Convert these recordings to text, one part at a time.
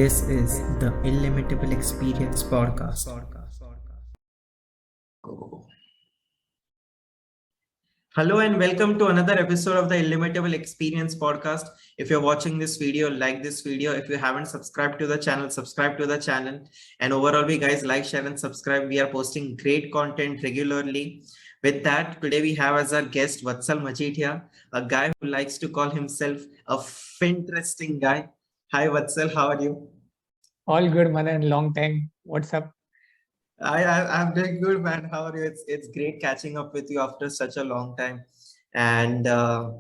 This is the Illimitable Experience podcast. Hello and welcome to another episode of the Illimitable Experience podcast. If you're watching this video, like this video. If you haven't subscribed to the channel, subscribe to the channel. And overall, we guys like, share, and subscribe. We are posting great content regularly. With that, today we have as our guest Vatsal Majidhia, a guy who likes to call himself a Finteresting guy. Hi Vatsal, how are you? All good, Manan. Long time. What's up? I'm doing good, man. How are you? It's great catching up with you after such a long time. And a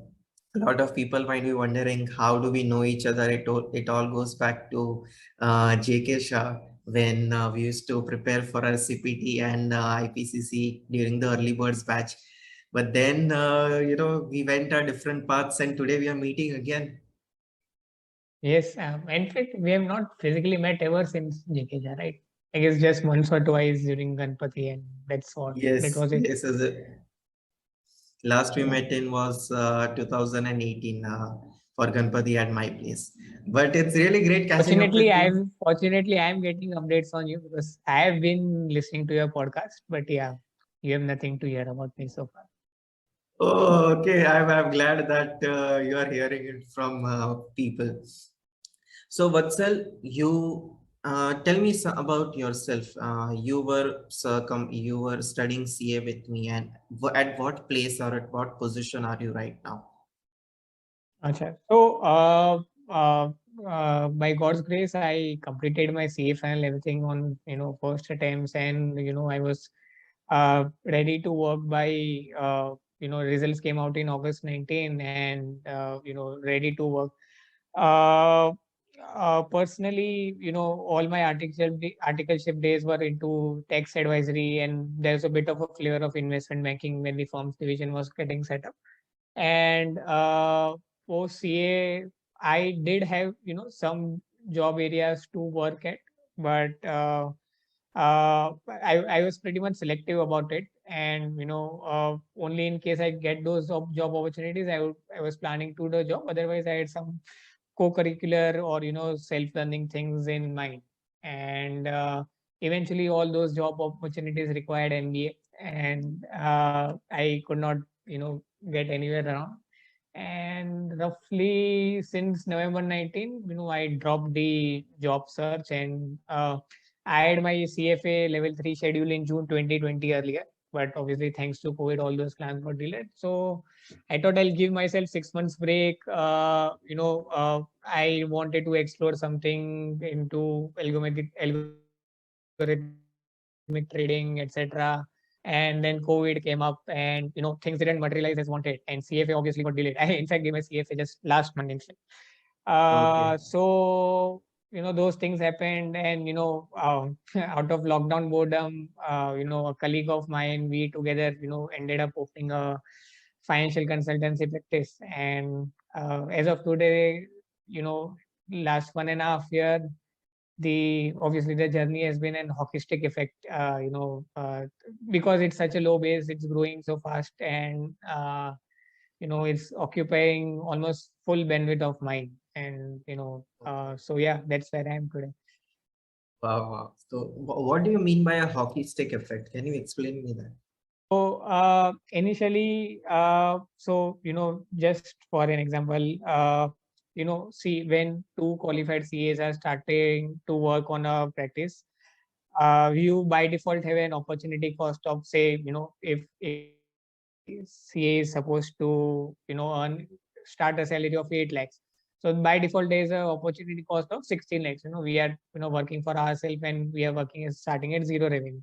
lot of people might be wondering how do we know each other? It all goes back to JK Shah when we used to prepare for our CPT and IPCC during the early birds batch. But then we went our different paths, and today we are meeting again. Yes. In fact, we have not physically met ever since JKJ, right? I guess just once or twice during Ganpati, and that's all. That Yes, was it. yes. Last we Yeah. met in was 2018 for Ganpati at my place. But it's really great catching up with you. Fortunately I'm getting updates on you because I have been listening to your podcast, but yeah, you have nothing to hear about me so far. Oh, okay. I'm glad that you are hearing it from people. So, Vatsal, you tell me about yourself. You were studying CA with me, and at what place or at what position are you right now? Acha. By God's grace, I completed my CA final, everything on first attempts, and I was ready to work by results came out in August 19, and ready to work. Uh, Personally, all my articleship days were into tax advisory, and there's a bit of a flavor of investment banking when the firms division was getting set up. And post CA, I did have some job areas to work at, but I was pretty much selective about it, and only in case I get those job opportunities, I was planning to do the job. Otherwise, I had some co-curricular or self-learning things in mind, and eventually all those job opportunities required MBA, and I could not get anywhere around. And roughly since November 19, I dropped the job search, and I had my CFA level 3 schedule in June 2020 earlier. But obviously, thanks to COVID, all those plans got delayed. So I thought I'll give myself 6 months break. I wanted to explore something into algorithmic trading, etc. And then COVID came up, and things didn't materialize as wanted, and CFA obviously got delayed. I in fact gave my CFA just last month in fact. Okay. So those things happened, and out of lockdown boredom, a colleague of mine, we together ended up opening a financial consultancy practice. And as of today, you know last 1.5 year, the obviously the journey has been an hockey stick effect, because it's such a low base, it's growing so fast, and it's occupying almost full bandwidth of mine. And so yeah, that's where I am today. Wow, wow. So, what do you mean by a hockey stick effect? Can you explain me that? So initially, just for an example, see, when two qualified CAs are starting to work on a practice, you by default have an opportunity cost of, say, if CA is supposed to earn start a salary of 8 lakhs. So by default, there is a opportunity cost of 16 lakhs. We are working for ourselves, and we are working as starting at zero revenue.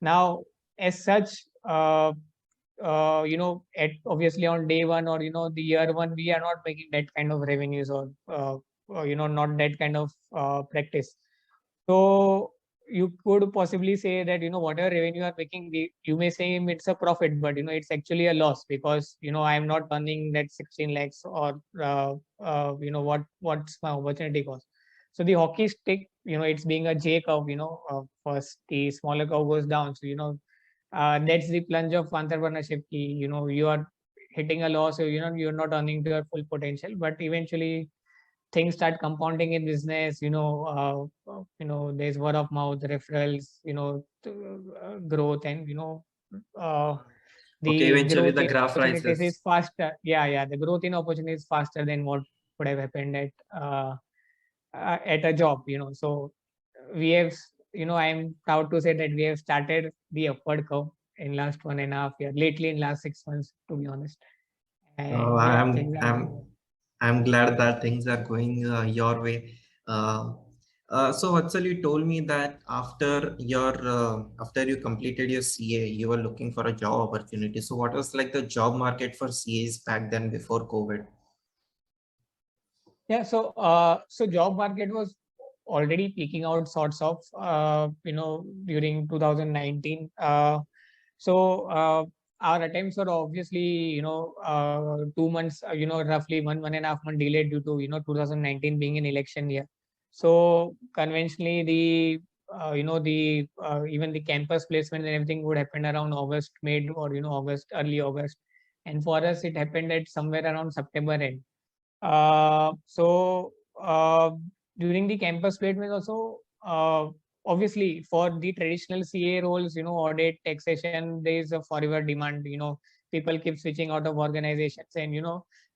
Now, as such, at obviously on day one, or the year one, we are not making that kind of revenues, or not that kind of practice. So you could possibly say that whatever revenue you are making, you may say it's a profit, but it's actually a loss, because I am not earning that 16 lakhs, or what's my opportunity cost. So the hockey stick, it's being a J curve. First the smaller curve goes down. So that's the plunge of entrepreneurship. You are hitting a loss, so you're not earning to your full potential, but eventually things start compounding in business, there's word of mouth, referrals, growth, and uh, Okay, the eventually growth the in graph opportunities is rises. faster. Yeah, the growth in opportunities is faster than what would have happened at a job. So we have, I'm proud to say that we have started the upward curve in last 1.5 year, lately in last 6 months, to be honest. Oh, And yeah, things are I'm glad that things are going your way. Uh, so Vatsal, you told me that after you completed your CA, you were looking for a job opportunity. So what was like the job market for CAs back then before COVID? Yeah, so job market was already peaking out sorts of, during 2019. Our attempts were obviously, 2 months, roughly 1.5 month delayed due to, 2019 being an election year. So conventionally, even the campus placement and everything would happen around August, mid, or, early August. And for us, it happened at somewhere around September end. uh, so uh, During the campus placement also, obviously for the traditional CA roles, audit, taxation, there is a forever demand. People keep switching out of organizations, and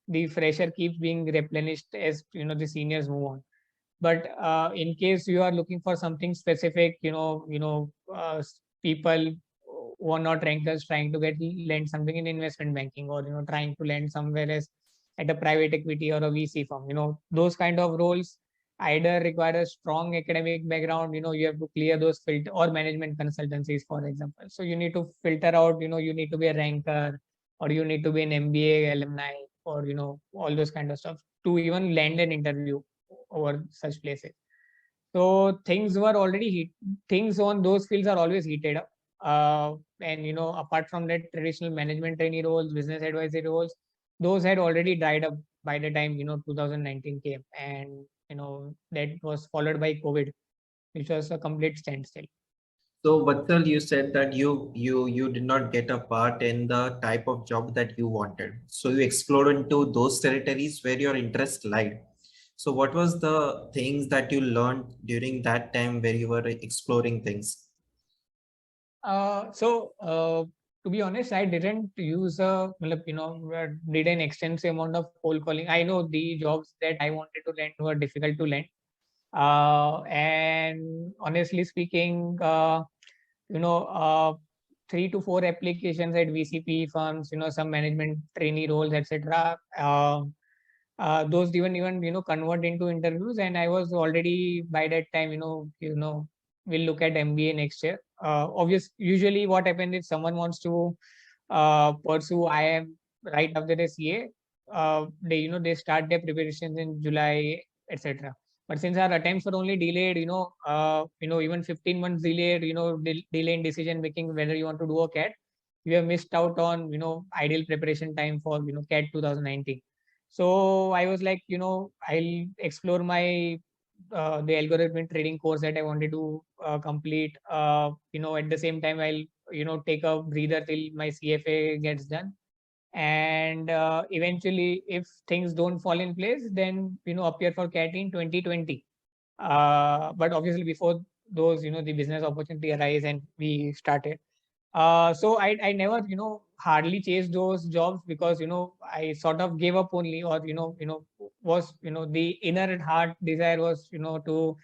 the fresher keeps being replenished as the seniors move on. But in case you are looking for something specific, people who are not rankers trying to get lend something in investment banking, or trying to lend somewhere else at a private equity or a VC firm, those kind of roles either require a strong academic background. You have to clear those filter, or management consultancies, for example. So you need to filter out, you need to be a ranker, or you need to be an MBA alumni, or all those kind of stuff to even land an interview over such places. So things were already heat. Things on those fields are always heated up. And apart from that, traditional management trainee roles, business advisory roles, those had already dried up by the time 2019 came, and that was followed by COVID, which was a complete standstill. So Vatsal, you said that you did not get a part in the type of job that you wanted. So you explored into those territories where your interest lied. So what was the things that you learned during that time where you were exploring things? So to be honest, I didn't use did an extensive amount of cold calling. I know the jobs that I wanted to land were difficult to land. And honestly speaking, you know, uh, 3 to 4 applications at VCP firms, some management trainee roles, etc. Those didn't even convert into interviews, and I was already by that time, we'll look at MBA next year. Usually what happens if someone wants to pursue IIM right after the CA, they start their preparations in July, etc. But since our attempts were only delayed, even 15 months delayed, delay in decision making whether you want to do a CAT, we have missed out on ideal preparation time for CAT 2019. So I was like, I'll explore my the algorithmic trading course that I wanted to complete. At the same time, I'll take a breather till my CFA gets done, and eventually, if things don't fall in place, then appear for CAT in 2020. But obviously, before those, the business opportunity arise and we started. So I never, hardly chased those jobs, because, I sort of gave up only, or, was, the inner heart desire was, to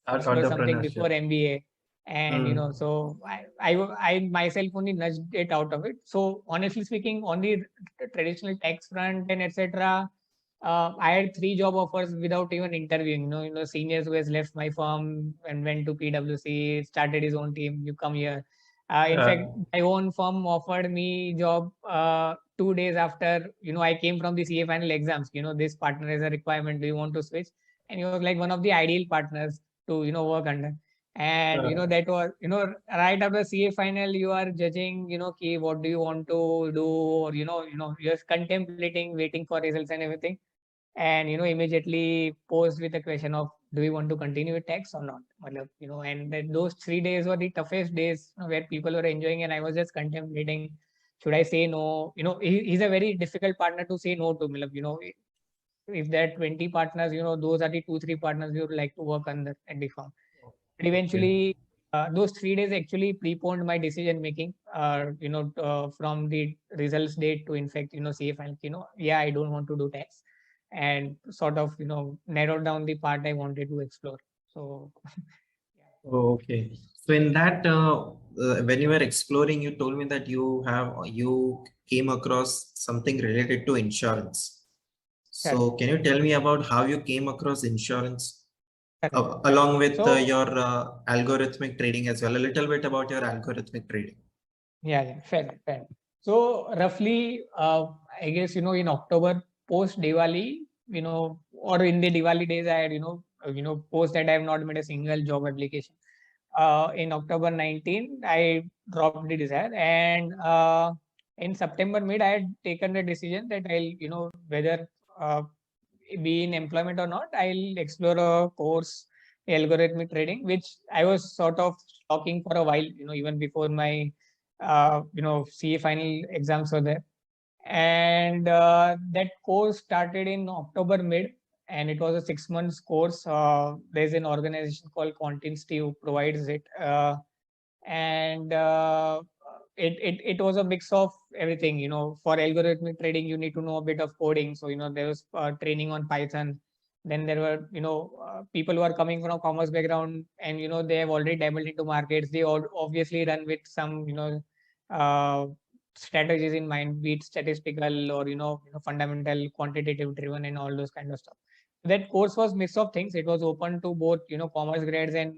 Art explore something before entrepreneurship. MBA. And, Mm. so I myself only nudged it out of it. So honestly speaking, on the traditional tax front and etc., I had 3 job offers without even interviewing. Seniors who has left my firm and went to PwC, started his own team. You come here. In Uh, fact, my own firm offered me job 2 days after I came from the CA final exams. This partner is a requirement. Do you want to switch? And he was like one of the ideal partners to work under. And uh, that was right after CA final, you are judging ki what do you want to do, or you're contemplating, waiting for results and everything. And immediately posed with the question of, do we want to continue with tax or not? And those 3 days were the toughest days, where people were enjoying, and I was just contemplating, should I say no? He's a very difficult partner to say no to. if there are 20 partners, those are the 2-3 partners you would like to work under at the firm. But eventually, those 3 days actually preponed my decision making, from the results date to, in fact, CA final, yeah, I don't want to do tax, and sort of, narrowed down the part I wanted to explore. So, yeah. Okay. So in that, when you were exploring, you told me that you came across something related to insurance. Correct, So can you tell me about how you came across insurance correct. along with So, your algorithmic trading as well? A little bit about your algorithmic trading. yeah, fair, fair. So roughly, I guess, in October post Diwali, or in the Diwali days, I had, post that I have not made a single job application. In October 19, I dropped the desire, and in September mid, I had taken the decision that I'll, whether be in employment or not, I'll explore a course, algorithmic trading, which I was sort of stalking for a while, even before my CA final exams were there. And that course started in October mid, and it was a 6 months course. There's an organization called Continsty who provides it. And it was a mix of everything. For algorithmic trading, you need to know a bit of coding. So, there was training on Python. Then there were, people who are coming from a commerce background, and, they have already dabbled into markets. They all obviously run with some, uh, strategies in mind, be it statistical or, fundamental, quantitative driven, and all those kind of stuff. That course was mix of things. It was open to both, commerce grads and,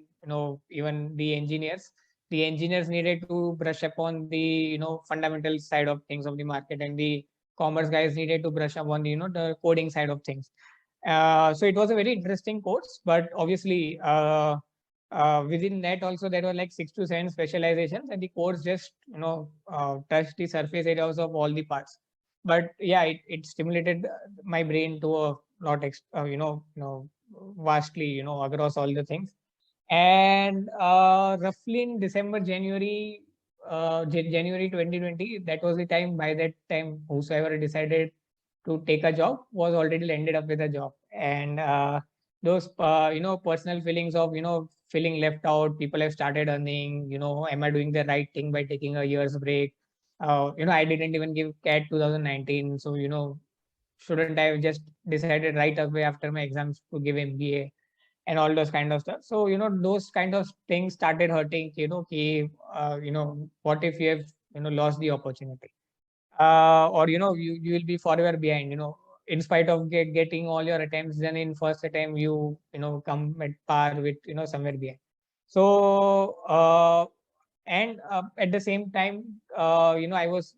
even the engineers. The engineers needed to brush upon the, fundamental side of things of the market, and the commerce guys needed to brush up on the, the coding side of things. So it was a very interesting course, but obviously, within that also there were like 6 to 7 specializations, and the course just, touched the surface areas of all the parts. But yeah, it stimulated my brain to a lot, vastly, across all the things. And roughly in December, January 2020, that was the time. By that time, whosoever decided to take a job was already landed up with a job. And those, personal feelings of, feeling left out, people have started earning, am I doing the right thing by taking a year's break? I didn't even give CAT 2019. So, shouldn't I have just decided right away after my exams to give MBA? And all those kind of stuff. So, those kind of things started hurting, what if you have, lost the opportunity? Or, you will be forever behind, in spite of getting all your attempts done in first attempt, come at par with, somewhere behind. So, and at the same time, I was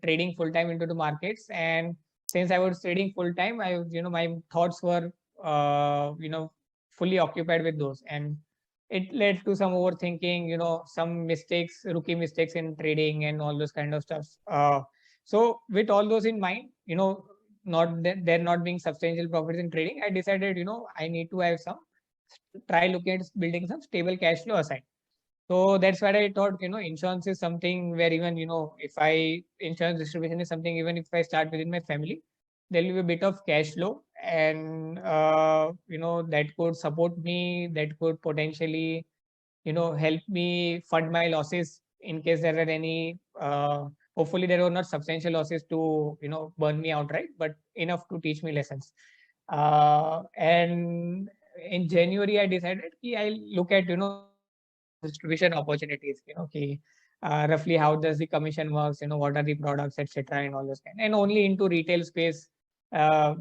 trading full time into the markets. And since I was trading full time, my thoughts were, fully occupied with those. And it led to some overthinking, some mistakes, rookie mistakes in trading, and all those kind of stuff. So with all those in mind, not that there not being substantial profits in trading, I decided, I need to have some, try looking at building some stable cash flow aside. So that's why I thought, insurance is something where, even, if insurance distribution is something, even if I start within my family, there will be a bit of cash flow, and, that could support me, that could potentially, help me fund my losses in case there are any, hopefully there were not substantial losses to, burn me outright, but enough to teach me lessons. And in January, I decided I'll look at, distribution opportunities, roughly how does the commission works, what are the products, etc., and all those kind, and only into retail space,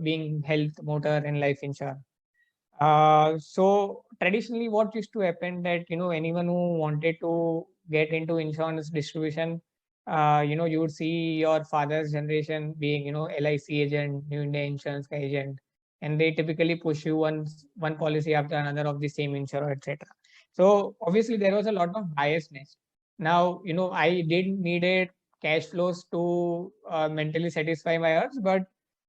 being health, motor, and life insurance. So traditionally, what used to happen that, anyone who wanted to get into insurance distribution, you would see your father's generation being, LIC agent, New India Insurance agent, and they typically push you one policy after another of the same insurer, etc. So obviously there was a lot of biasness. Now, I did needed cash flows to mentally satisfy my urge, but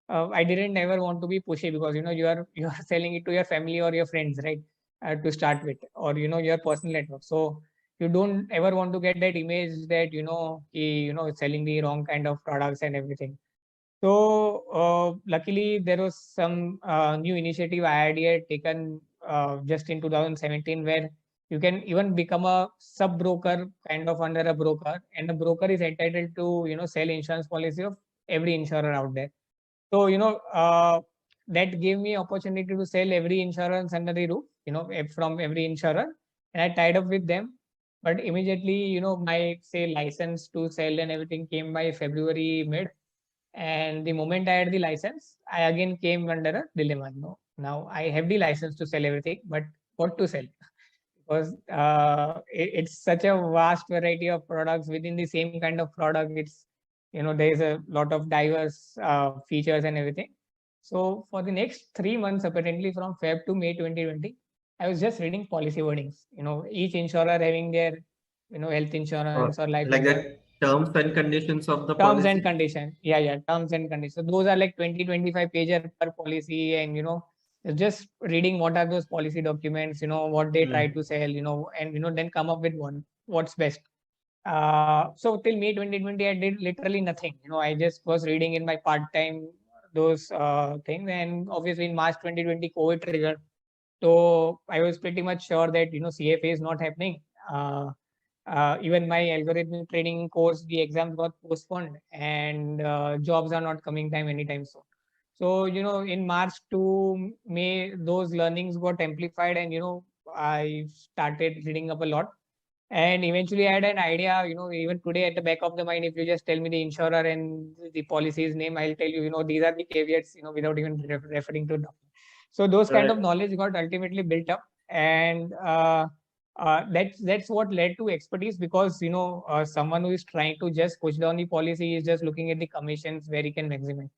I didn't ever want to be pushy, because, you are selling it to your family or your friends, right? To start with, or, your personal network. So you don't ever want to get that image that, selling the wrong kind of products and everything. So luckily there was some new initiative IRD had taken just in 2017, where you can even become a sub broker kind of under a broker, and the broker is entitled to sell insurance policy of every insurer out there. So that gave me opportunity to sell every insurance under the roof, from every insurer, and I tied up with them. But immediately, my say license to sell and everything came by February mid, and the moment I had the license, I again came under a dilemma. No, now I have the license to sell everything, but what to sell? Because it's such a vast variety of products within the same kind of product. It's there is a lot of diverse features and everything. So for the next 3 months, apparently from Feb to May 2020, I was just reading policy wordings. Each insurer having their health insurance or life Like insurance the terms and conditions of the terms and policy. condition. Yeah, terms and conditions. So those are like 20-25 pager per policy, and just reading what are those policy documents, what they try to sell, and then come up with what's best. So till May 2020, I did literally nothing. I just was reading in my part time those things, and obviously in March 2020, COVID triggered. So I was pretty much sure that CFA is not happening. Even my algorithm training course, the exams got postponed, and jobs are not coming time anytime soon. So in March to May, those learnings got amplified, and I started reading up a lot. And eventually, I had an idea. Even today, at the back of the mind, if you just tell me the insurer and the policy's name, I'll tell you. These are the caveats. Without even referring to them. So those kind of Right. knowledge got ultimately built up, and that's what led to expertise, because someone who is trying to just push down the policy is just looking at the commissions where he can maximize.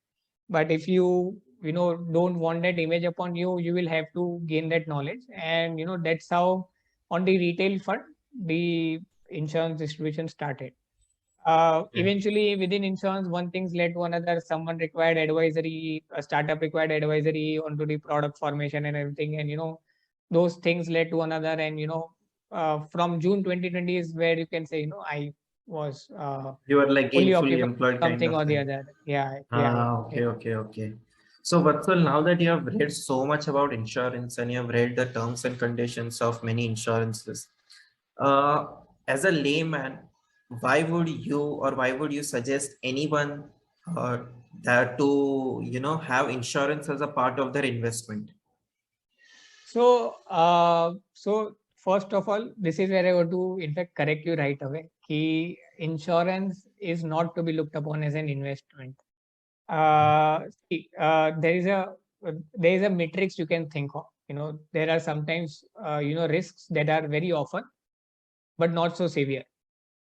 But if you don't want that image upon you, you will have to gain that knowledge, and that's how on the retail front the insurance distribution started. Okay. Eventually, within insurance, one thing's led to another. Someone required advisory, a startup required advisory onto the product formation and everything, and those things led to another. And from June 2020 is where you can say I was You are like fully gainfully occupied employed with kind something of or the thing. other. Yeah, yeah, Ah, yeah. okay, okay, okay. So, Vatsal, now that you have read so much about insurance and you have read the terms and conditions of many insurances, uh, as a layman, why would you suggest anyone uh, that to have insurance as a part of their investment? So first of all, this is where I want to, in fact, correct you right away. Key insurance is not to be looked upon as an investment. See, there is a matrix you can think of. There are sometimes risks that are very often, but not so severe.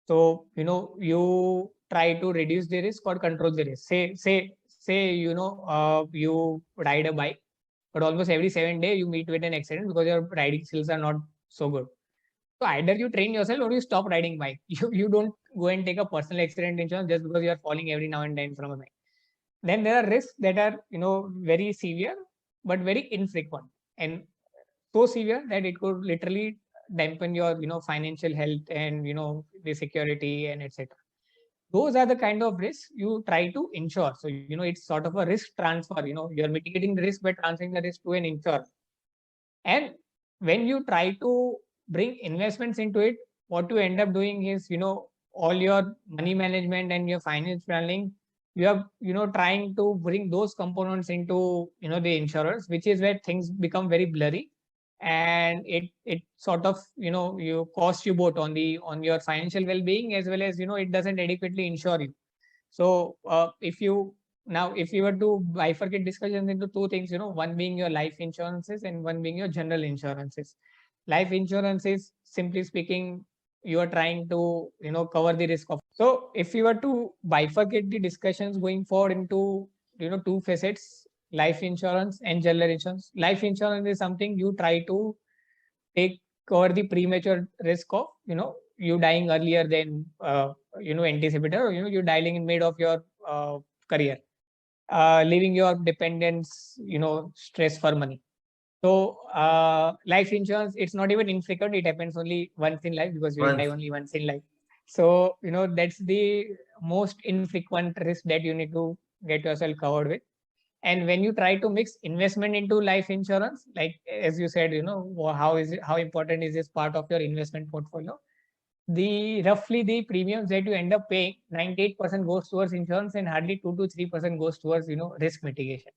So you try to reduce the risk or control the risk. Say you ride a bike, but almost every 7 days you meet with an accident because your riding skills are not so good. So either you train yourself or you stop riding bike. You don't go and take a personal accident insurance just because you are falling every now and then from a bike. Then there are risks that are very severe but very infrequent, and so severe that it could literally dampen your financial health and the security and etc. Those are the kind of risks you try to insure. So it's sort of a risk transfer. You're mitigating the risk by transferring the risk to an insurer. And when you try to bring investments into it, what you end up doing is, all your money management and your finance planning, you are, trying to bring those components into, the insurers, which is where things become very blurry. And it sort of, you cost you both on your financial well-being, as well as, it doesn't adequately insure you. So if you were to bifurcate discussions into two things, one being your life insurances and one being your general insurances. Life insurance is, simply speaking, you are trying to cover the risk of. So if you were to bifurcate the discussions going forward into two facets, life insurance and general insurance. Life insurance is something you try to take cover the premature risk of you dying earlier than anticipated, or you dying in mid of your career, leaving your dependents stress for money. So life insurance, it's not even infrequent, it happens only once in life because you will die Once. only once in life. So that's the most infrequent risk that you need to get yourself covered with. And when you try to mix investment into life insurance, like as you said, how important is this part of your investment portfolio? The roughly the premiums that you end up paying, 98% goes towards insurance and hardly 2 to 3% goes towards risk mitigation.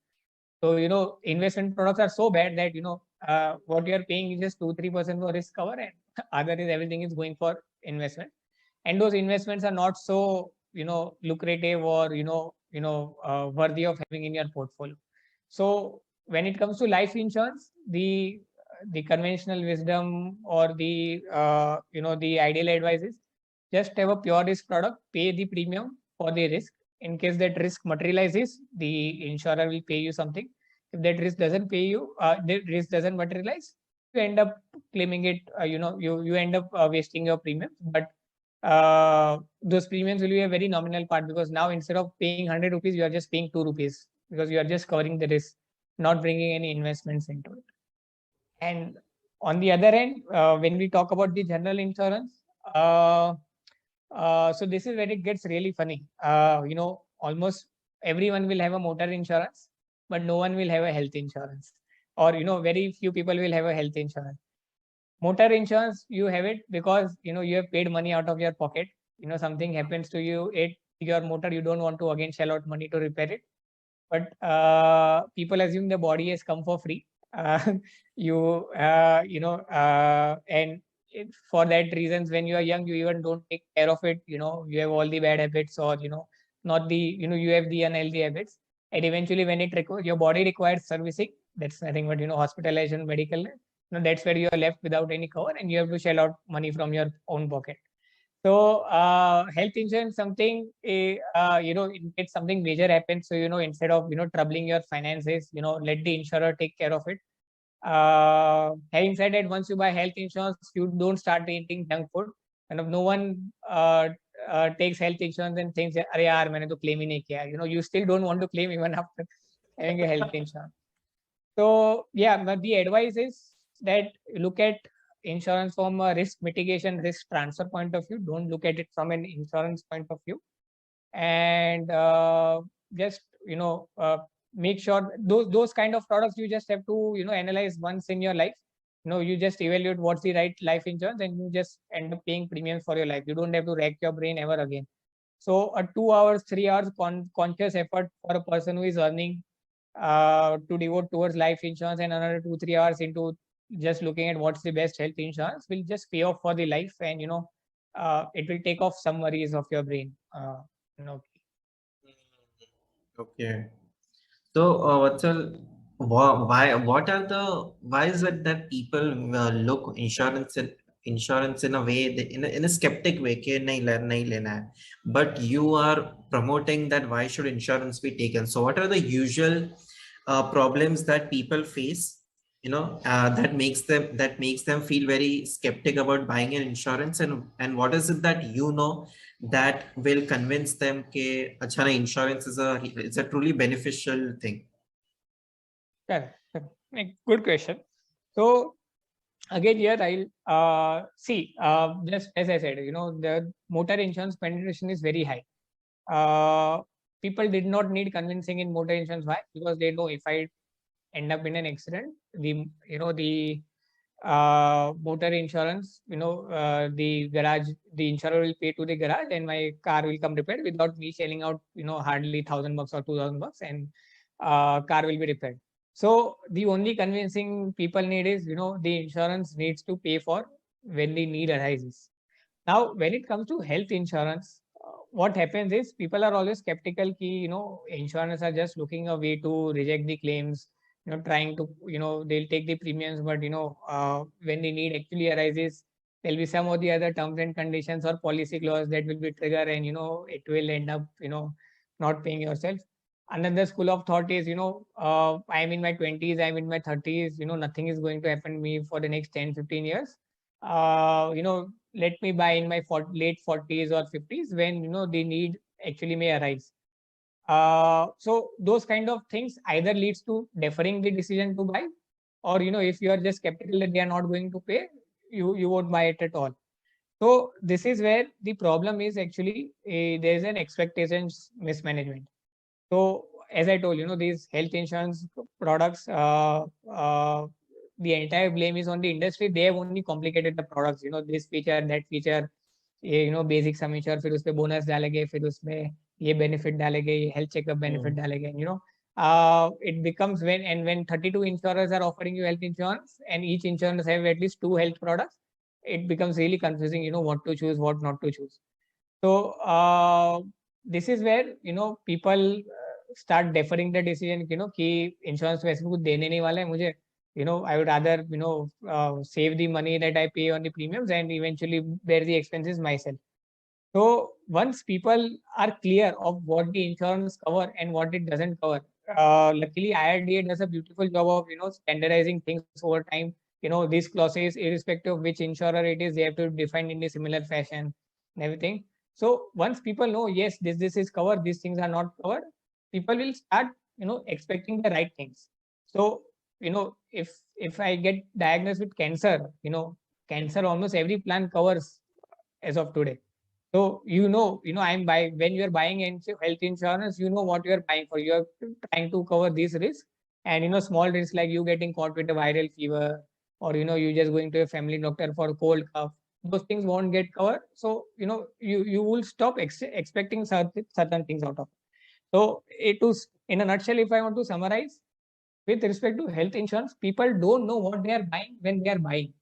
So investment products are so bad that what you are paying is just 2-3% for risk cover, and other is everything is going for investment. And those investments are not so lucrative or worthy of having in your portfolio. So when it comes to life insurance, the conventional wisdom or the ideal advice is just have a pure risk product, pay the premium for the risk. In case that risk materializes, the insurer will pay you something. If that risk doesn't pay you, the risk doesn't materialize, you end up claiming it. You end up wasting your premium. But those premiums will be a very nominal part, because now instead of paying 100 rupees, you are just paying 2 rupees, because you are just covering the risk, not bringing any investments into it. And on the other end, when we talk about the general insurance, so this is where it gets really funny. Almost everyone will have a motor insurance, but no one will have a health insurance, or very few people will have a health insurance. Motor insurance, you have it because you have paid money out of your pocket. Something happens to you, your motor, you don't want to again shell out money to repair it. But people assume the body has come for free. And for that reasons, when you are young, you even don't take care of it. You have all the bad habits, or not the you have the unhealthy habits, and eventually when your body requires servicing, that's nothing but hospitalization, medical. That's where you are left without any cover, and you have to shell out money from your own pocket. So health insurance, something in case something major happens, so instead of troubling your finances, let the insurer take care of it. Having said that, once you buy health insurance, you don't start eating junk food. And if no one takes health insurance and thinks, "Arey yaar, maine to claim hi nahi kiya." You still don't want to claim even after having a health insurance. So yeah, but the advice is that look at insurance from a risk mitigation, risk transfer point of view. Don't look at it from an insurance point of view. And just make sure those kind of products you just have to analyze once in your life. You just evaluate what's the right life insurance, and you just end up paying premiums for your life. You don't have to rack your brain ever again. So a 2 hours, 3 hours conscious effort for a person who is earning to devote towards life insurance, and another 2-3 hours into just looking at what's the best health insurance will just pay off for the life, and it will take off some worries of your brain. Okay. So, Vatsal, why is it that people look insurance in a way, in a skeptic way, कि नहीं लेना है, but you are promoting that why should insurance be taken? So, what are the usual problems that people face? That makes them feel very skeptic about buying an insurance, and what is it that that will convince them that achha, insurance is a truly beneficial thing? Correct. Good question. So again, here I'll see, just as I said, the motor insurance penetration is very high. People did not need convincing in motor insurance. Why? Because they know if I end up in an accident, the motor insurance, the insurer will pay to the garage, and my car will come repaired without me shelling out hardly $1,000 or $2,000, and car will be repaired. So the only convincing people need is the insurance needs to pay for when the need arises. Now when it comes to health insurance, what happens is people are always skeptical ki insurance are just looking a way to reject the claims, trying to they'll take the premiums, but when the need actually arises, there'll be some of the other terms and conditions or policy clause that will be trigger, and it will end up not paying yourself. Another school of thought is I'm in my 20s, I'm in my 30s, nothing is going to happen to me for the next 10-15 years. Let me buy in my late 40s or 50s, when the need actually may arise. So those kind of things either leads to deferring the decision to buy, or if you are just skeptical that they are not going to pay, you won't buy it at all. So this is where the problem is actually, there is an expectations mismanagement. So as I told, these health insurance products, the entire blame is on the industry. They have only complicated the products, this feature, that feature, ये basic sum ensure, फिर उसपे bonus डालेंगे, फिर उसमें ये benefit डालेंगे, ये health checkup benefit डालेंगे, it becomes when 32 insurers are offering you health insurance and each insurance have at least 2 health products, it becomes really confusing, what to choose, what not to choose. So this is where people start deferring the decision, कि insurance वैसे कुछ देने नहीं वाला है मुझे, I would rather save the money that I pay on the premiums and eventually bear the expenses myself. So once people are clear of what the insurance cover and what it doesn't cover, luckily IRDA does a beautiful job of standardizing things over time. These clauses, irrespective of which insurer it is, they have to define in a similar fashion and everything. So once people know, yes, this is covered, these things are not covered, people will start expecting the right things. So if I get diagnosed with cancer, cancer almost every plan covers as of today. So I'm buying, when you're buying health insurance, you know what you're buying for. You're trying to cover these risks, and small risks like you getting caught with a viral fever, or you just going to a family doctor for a cold cough. Those things won't get covered. So you will stop expecting certain things out of it. So it was, in a nutshell, if I want to summarize, with respect to health insurance, people don't know what they are buying when they are buying.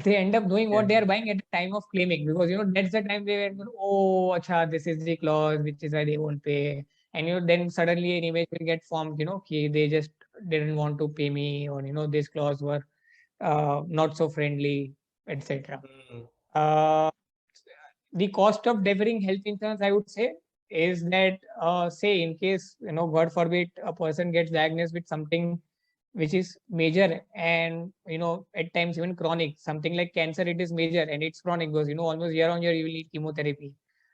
They end up knowing what they are buying at the time of claiming, because that's the time they were, oh, acha, this is the clause, which is why they won't pay. And then suddenly an image will get formed, they just didn't want to pay me, or this clause were not so friendly, etc. Uh, the cost of deferring health insurance, I would say, is that say in case, God forbid, a person gets diagnosed with something which is major, and at times even chronic, something like cancer, it is major and it's chronic, because almost year on year you will need chemotherapy.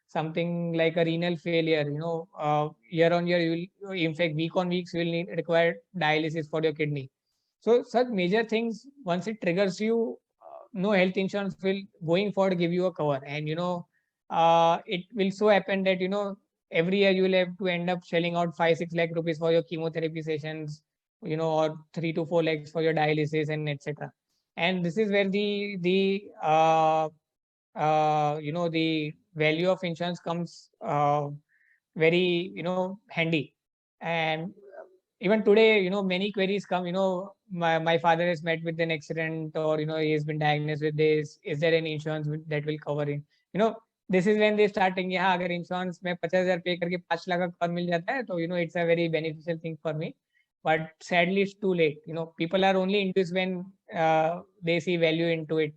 Something like a renal failure, year on year you will, in fact week on weeks you will require dialysis for your kidney. So such major things, once it triggers you, no health insurance will going forward give you a cover. And it will so happen that every year you will have to end up shelling out 5-6 lakh rupees for your chemotherapy sessions, or 3 to 4 lakhs for your dialysis and etc. And this is where the value of insurance comes very handy. And even today, many queries come, my father has met with an accident, or he has been diagnosed with this, is there any insurance that will cover it? This is when they start thinking, हाँ, अगर insurance में 50,000 पे करके 5 लाख का cover मिल जाता है, तो it's a very beneficial thing for me. But sadly it's too late. People are only into this when they see value into it,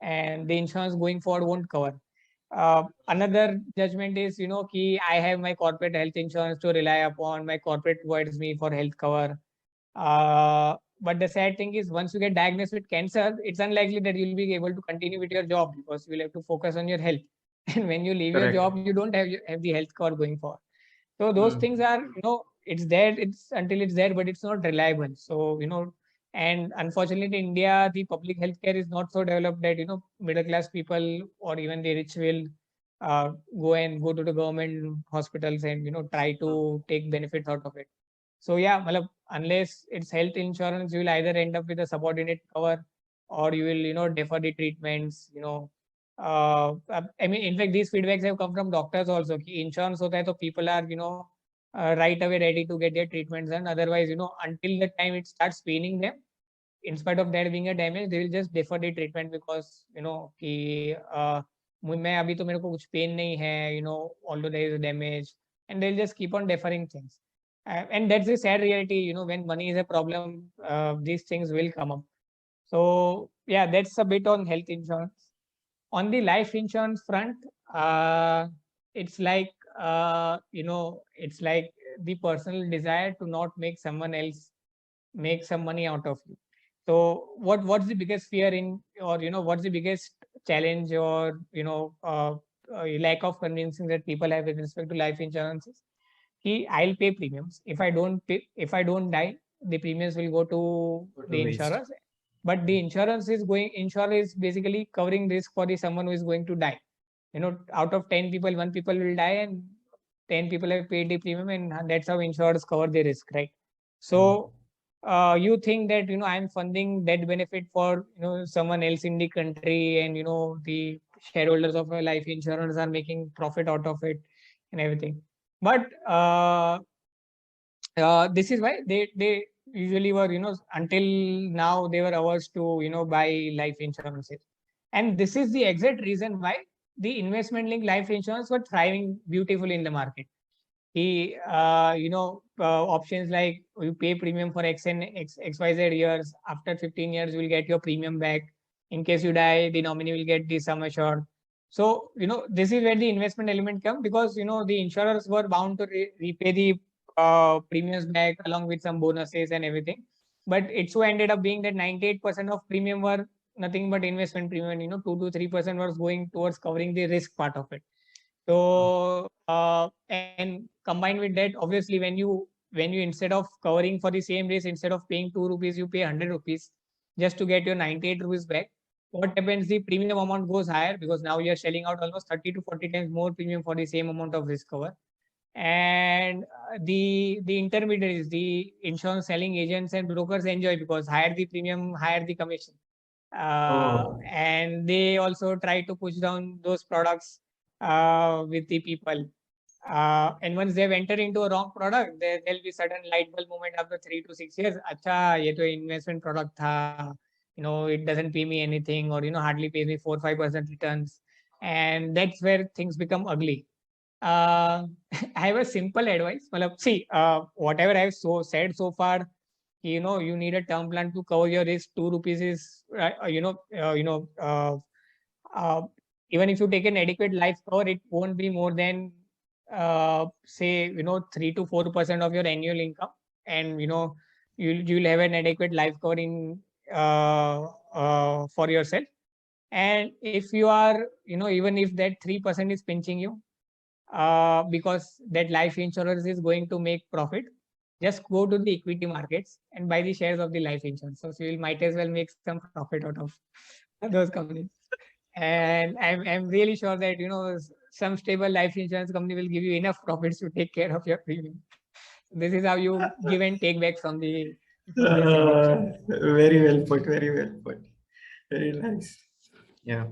and the insurance going forward won't cover. Another judgment is, I have my corporate health insurance to rely upon, my corporate provides me for health cover. But the sad thing is, once you get diagnosed with cancer, it's unlikely that you'll be able to continue with your job, because you'll have to focus on your health. And when you leave your job, you don't have the health cover going forward. So those things are, it's there, it's until it's there, but it's not reliable. So, and unfortunately in India, the public healthcare is not so developed that, middle class people or even the rich will go to the government hospitals and, try to take benefits out of it. So yeah, unless it's health insurance, you will either end up with a subordinate cover, or you will, defer the treatments, I mean, in fact, these feedbacks have come from doctors also. कि insurance होता है तो people are, right away ready to get their treatments done. Otherwise, until the time it starts paining them, in spite of there being a damage, they will just defer the treatment because, कि मैं अभी तो मेरे को कुछ pain नहीं है, although there is a damage, and they'll just keep on deferring things. And that's the sad reality, when money is a problem, these things will come up. So yeah, that's a bit on health insurance. On the life insurance front, it's like it's like the personal desire to not make someone else make some money out of you. So what's the biggest fear in, or what's the biggest challenge, or lack of convincing that people have with respect to life insurances? I'll pay premiums. If I don't die, the premiums will go to the insurers. But the insurer is basically covering risk for the someone who is going to die. Out of 10 people, 1 people will die, and 10 people have paid the premium, and that's how insurers cover the risk, right? So you think that, I'm funding that benefit for, someone else in the country, and, the shareholders of a life insurance are making profit out of it and everything. But this is why they usually were, until now they were averse to, buy life insurances. And this is the exact reason why the investment linked life insurance were thriving beautifully in the market. The options like you pay premium for XYZ years. After 15 years, you will get your premium back. In case you die, the nominee will get the sum assured. So, this is where the investment element comes, because, the insurers were bound to repay the premiums back along with some bonuses and everything. But it so ended up being that 98% of premium were nothing but investment premium, 2 to 3% was going towards covering the risk part of it. So and combined with that, obviously, when you instead of covering for the same race, instead of paying 2 rupees, you pay 100 rupees just to get your 98 rupees back. What happens? The premium amount goes higher, because now you are shelling out almost 30 to 40 times more premium for the same amount of risk cover. And the intermediaries, the insurance selling agents and brokers enjoy, because higher the premium, higher the commission. Oh, And they also try to push down those products with the people. And once they've entered into a wrong product, there'll be sudden light bulb moment after 3 to 6 years. Acha, ye to investment product tha. It doesn't pay me anything, or hardly pays me 4-5% returns. And that's where things become ugly. I have a simple advice. Well, see, whatever I've said so far, you need a term plan to cover your risk. 2 rupees is, uh, even if you take an adequate life cover, it won't be more than, say, 3 to 4% of your annual income. And, you'll have an adequate life cover in for yourself. And if you are, even if that 3% is pinching you, because that life insurance is going to make profit, just go to the equity markets and buy the shares of the life insurance. So you might as well make some profit out of those companies. And I'm really sure that, some stable life insurance company will give you enough profits to take care of your premium. This is how you give and take back from this industry. very well put. Very well put. Very nice. Yeah.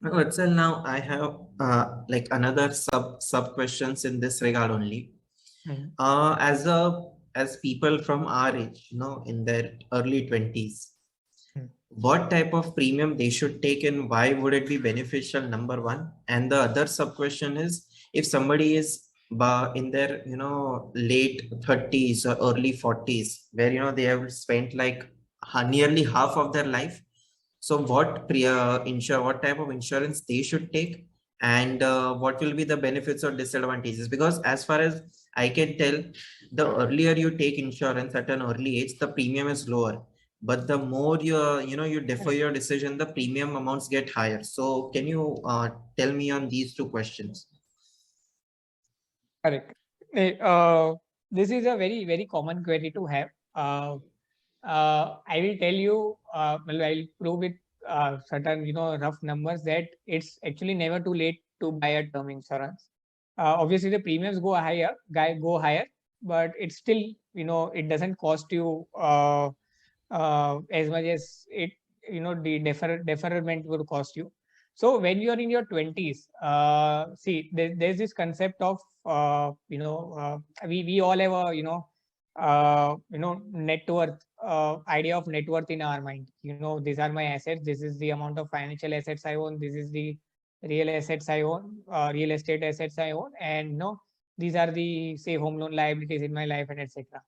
Well, now I have like another sub questions in this regard only. Mhm. As people from our age, in their early 20s, Mhm. what type of premium they should take and why would it be beneficial, number one. And the other sub question is, if somebody is in their late 30s or early 40s, where they have spent like nearly half of their life, so what type of insurance they should take, and what will be the benefits or disadvantages? Because as far as I can tell, the earlier you take insurance at an early age, the premium is lower. But the more you defer Correct. your decision, the premium amounts get higher. So can you tell me on these two questions? Correct. This is a very, very common query to have. I will tell you, well, I'll prove with certain, rough numbers, that it's actually never too late to buy a term insurance. Obviously, the premiums go higher, but it's still, it doesn't cost you as much as it, the deferment would cost you. So when you are in your 20s, see, there's this concept of, we all have a, net worth, idea of net worth in our mind. These are my assets. This is the amount of financial assets I own. This is the real assets I own, real estate assets I own, and these are the, say, home loan liabilities in my life, and etc.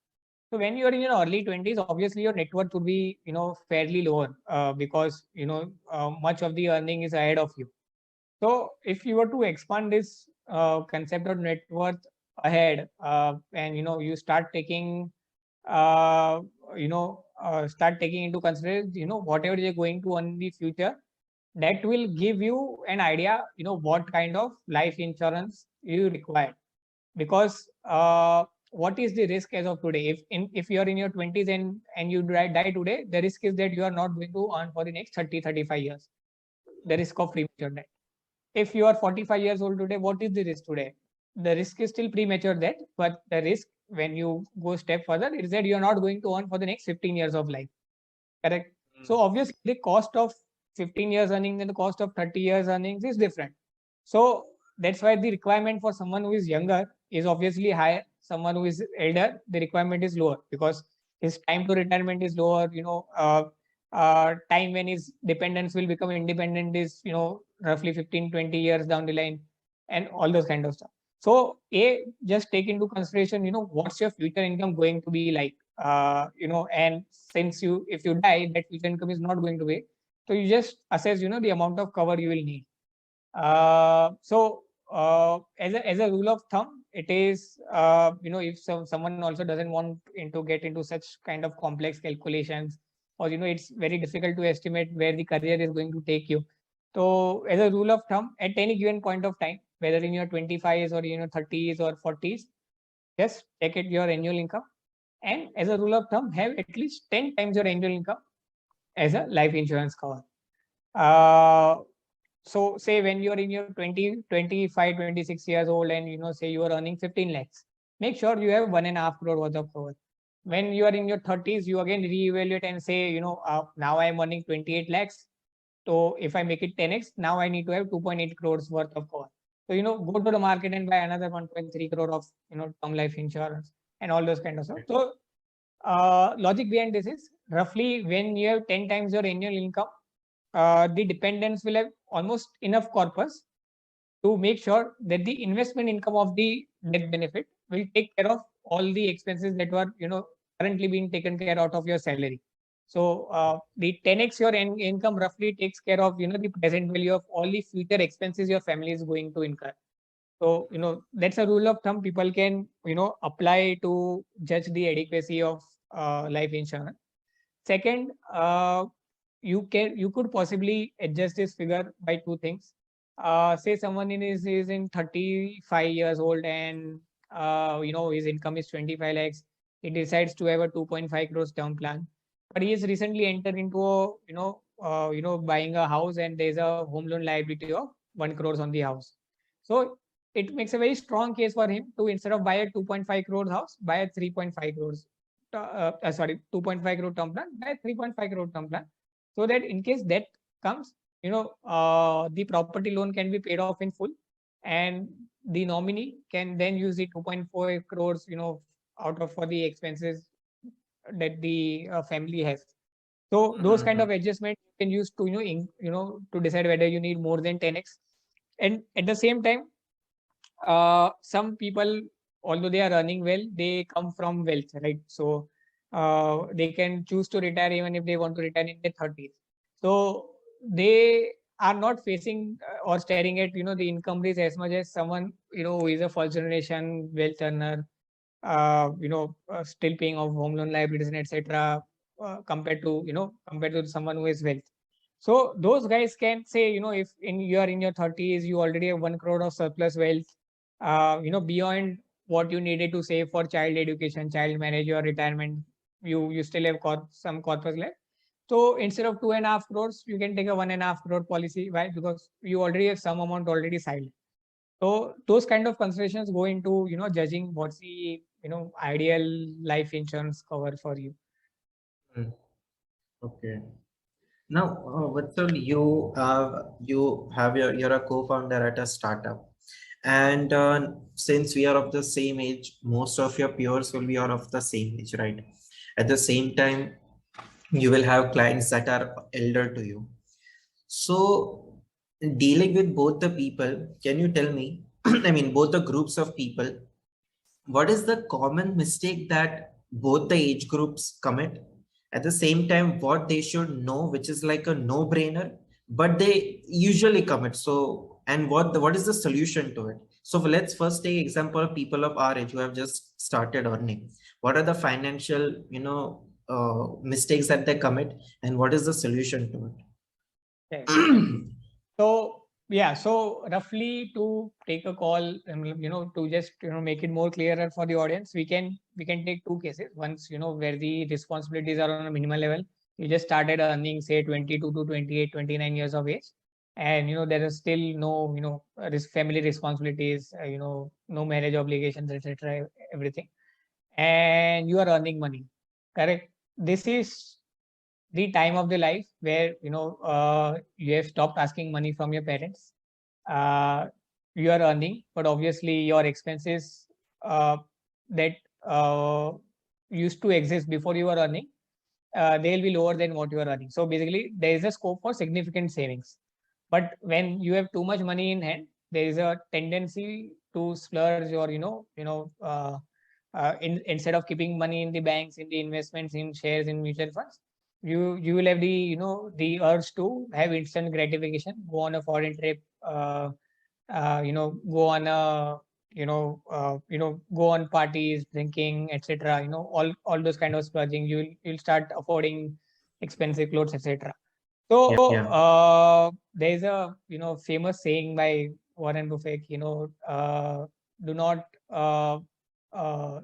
So when you're in your early 20s, obviously your net worth would be, fairly lower, because, much of the earning is ahead of you. So if you were to expand this concept of net worth ahead, and, you start taking, uh, start taking into consideration, whatever you're going to earn in the future, that will give you an idea, what kind of life insurance you require. Because what is the risk as of today? If you are in your 20s and you die today, the risk is that you are not going to earn for the next 30-35 years. The risk of premature death. If you are 45 years old today, what is the risk today? the risk is still premature that, but the risk when you go step further is that you're not going to earn for the next 15 years of life. Correct. So obviously the cost of 15 years earnings and the cost of 30 years earnings is different. So that's why the requirement for someone who is younger is obviously higher. Someone who is elder, the requirement is lower because his time to retirement is lower. Time when his dependents will become independent is, roughly 15, 20 years down the line, and all those kind of stuff. So just take into consideration, what's your future income going to be like, and since if you die, that future income is not going to be, so you just assess, the amount of cover you will need. As a rule of thumb, it is, if someone also doesn't want to get into such kind of complex calculations, or it's very difficult to estimate where the career is going to take you. So as a rule of thumb, at any given point of time, whether in your 25s or 30s or 40s, just take it your annual income, and as a rule of thumb, have at least 10 times your annual income as a life insurance cover. So say when you're in your 20, 25, 26 years old, and say you are earning 15 lakhs, make sure you have 1.5 crore worth of cover. When you are in your 30s, you again reevaluate and say, now I am earning 28 lakhs. So if I make it 10x, now I need to have 2.8 crores worth of cover. So, go to the market and buy another 1.3 crore of, term life insurance and all those kind of stuff. So logic behind this is roughly when you have 10 times your annual income, the dependents will have almost enough corpus to make sure that the investment income of the death benefit will take care of all the expenses that were, currently being taken care out of your salary. So the 10x your income roughly takes care of, the present value of all the future expenses your family is going to incur. So, that's a rule of thumb people can, apply to judge the adequacy of life insurance. Second, you could possibly adjust this figure by two things. Say someone is in 35 years old, and his income is 25 lakhs. He decides to have a 2.5 crores term plan, but he has recently entered into a, buying a house, and there's a home loan liability of 1 crores on the house. So it makes a very strong case for him to, instead of buy a 2.5 crore house, buy a 3.5 crores 2.5 crore term plan, buy a 3.5 crore term plan, so that in case that comes, the property loan can be paid off in full, and the nominee can then use the 2.4 crores, out of for the expenses that the family has. So those kind of adjustments you can use to, to decide whether you need more than 10x. And at the same time, some people, although they are earning well, they come from wealth, right? So they can choose to retire even if they want to retire in their 30s. So they are not facing or staring at, the income raise as much as someone, who is a first generation wealth earner, still paying off home loan liabilities and etc. Compared to someone who is wealth. So those guys can say, if you are in your 30s, you already have 1 crore of surplus wealth, beyond what you needed to save for child education, child marriage, or retirement, you still have some corpus left. So instead of 2.5 crores, you can take a 1.5 crore policy. Why? Because you already have some amount already silent. So those kind of considerations go into, judging what's the, ideal life insurance cover for you. Okay. Now, Vatsal, you're a co-founder at a startup, and since we are of the same age, most of your peers will be of the same age, right? At the same time, you will have clients that are elder to you. So, dealing with both the people, can you tell me, I mean, both the groups of people, what is the common mistake that both the age groups commit? At the same time, what they should know, which is like a no-brainer, but they usually commit. So, and what is the solution to it? So let's first take example of people of our age who have just started earning. What are the financial, mistakes that they commit, and what is the solution to it? Okay. So yeah, so roughly to take a call, to just make it more clearer for the audience, we can take two cases. Once where the responsibilities are on a minimal level, you just started earning say 22 to 28, 29 years of age. and there is still no family responsibilities, no marriage obligations, etc., everything, and you are earning money, correct? This is the time of the life where you have stopped asking money from your parents. uh, you are earning, but obviously your expenses uh, that uh, used to exist before you were earning, they'll be lower than what you are earning. So basically, there is a scope for significant savings. But when you have too much money in hand, there is a tendency to splurge, or instead of keeping money in the banks, in the investments, in shares, in mutual funds, you will have the urge to have instant gratification, go on a foreign trip, go on a go on parties, drinking, etc. All those kind of splurging. You'll start affording expensive clothes, etc. So Yeah. there's a famous saying by Warren Buffett. Do not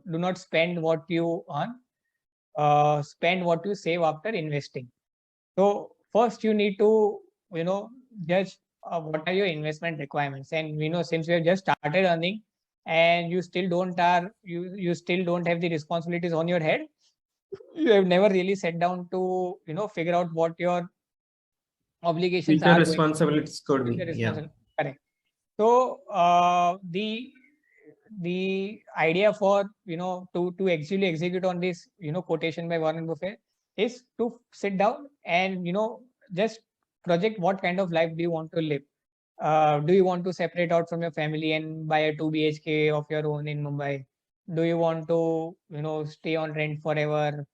do not spend what you earn. Spend what you save after investing. So first you need to judge what are your investment requirements, and since you have just started earning and you still don't have the responsibilities on your head, you have never really sat down to figure out what your obligations Future are going responsibilities could to be be. the Yeah. responsible. Correct. So the idea for to actually execute on this quotation by Warren Buffett is to sit down and just project what kind of life do you want to live. Do you want to separate out from your family and buy a 2 BHK of your own in Mumbai? Do you want to stay on rent forever?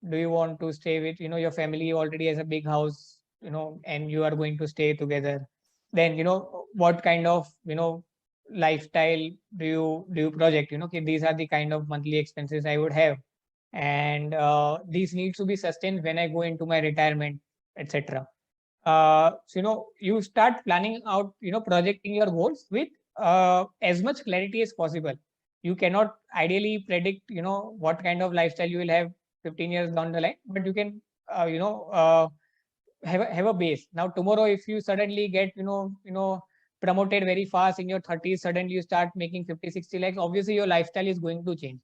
Do you want to stay with your family already has a big house, and you are going to stay together? Then what kind of lifestyle do you project? Okay, these are the kind of monthly expenses I would have, and these needs to be sustained when I go into my retirement, etc. So you start planning out, projecting your goals with as much clarity as possible. You cannot ideally predict what kind of lifestyle you will have 15 years down the line, but you can uh, you know uh, have a base. Now tomorrow, if you suddenly get promoted very fast in your 30s, suddenly you start making 50-60 lakhs, obviously your lifestyle is going to change.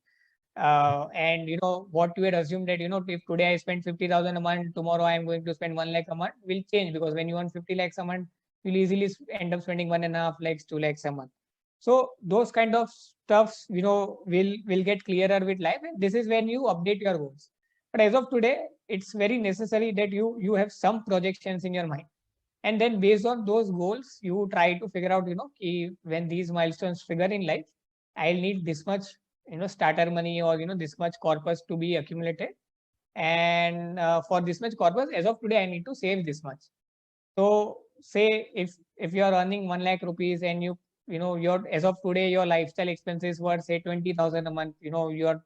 And what you had assumed that if today I spend 50,000 a month, tomorrow I am going to spend 1 lakh a month, will change, because when you earn 50 lakhs a month, you'll easily end up spending 1.5 lakhs, 2 lakhs a month. So those kind of stuffs will get clearer with life, and this is when you update your goals. But as of today, it's very necessary that you have some projections in your mind, and then based on those goals you try to figure out when these milestones trigger in life, I'll need this much starter money, or this much corpus to be accumulated, and for this much corpus, as of today, I need to save this much. So say if you are earning 1 lakh rupees, and your as of today your lifestyle expenses were say 20,000 a month, your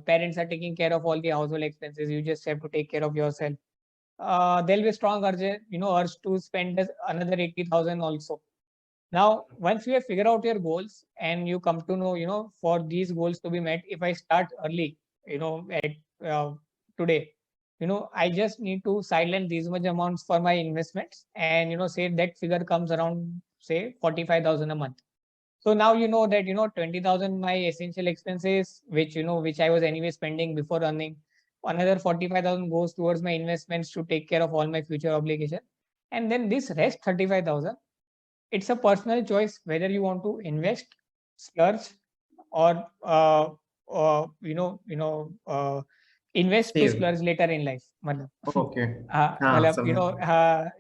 parents are taking care of all the household expenses, you just have to take care of yourself. There'll be a strong urge to spend another 80,000 also. Now, once you have figured out your goals and you come to know, for these goals to be met, if I start early, at today, I just need to silence these much amounts for my investments, and say that figure comes around say 45,000 a month. So now you know that 20,000 my essential expenses, which I was anyway spending before earning. Another 45,000 goes towards my investments to take care of all my future obligation, and then this rest 35,000, it's a personal choice whether you want to invest, splurge, or invest to Save. splurge later in life. Matlab. Okay. Matlab, Some.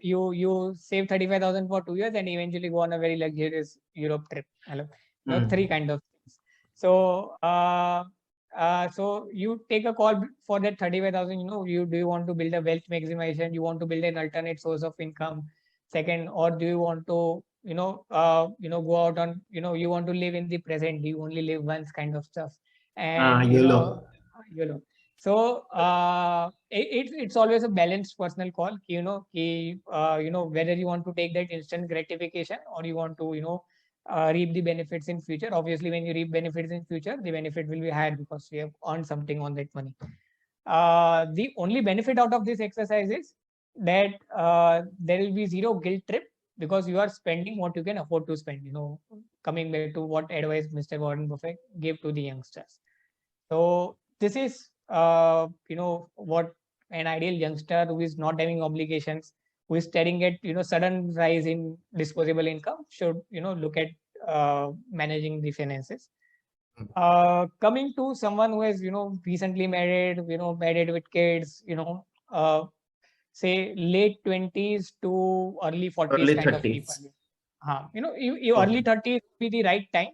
you save 35,000 for 2 years and eventually go on a very luxurious Europe trip. Matlab, three kind of things. So so you take a call for that 35,000. Do you want to build a wealth maximization? You want to build an alternate source of income? Second, or do you want to go out on, you want to live in the present, you only live once kind of stuff. And YOLO. so it's always a balanced personal call, whether you want to take that instant gratification, or you want to reap the benefits in future. Obviously, when you reap benefits in future, the benefit will be higher because you have earned something on that money. The only benefit out of this exercise is that there will be zero guilt trip because you are spending what you can afford to spend. Coming back to what advice Mr. Warren Buffett gave to the youngsters. So this is what an ideal youngster who is not having obligations, who is staring at sudden rise in disposable income should look at managing the finances. Coming to someone who is recently married, married with kids, say late 20s to early 40s Early kind of people. 30s. You early Okay. 30s would be the right time.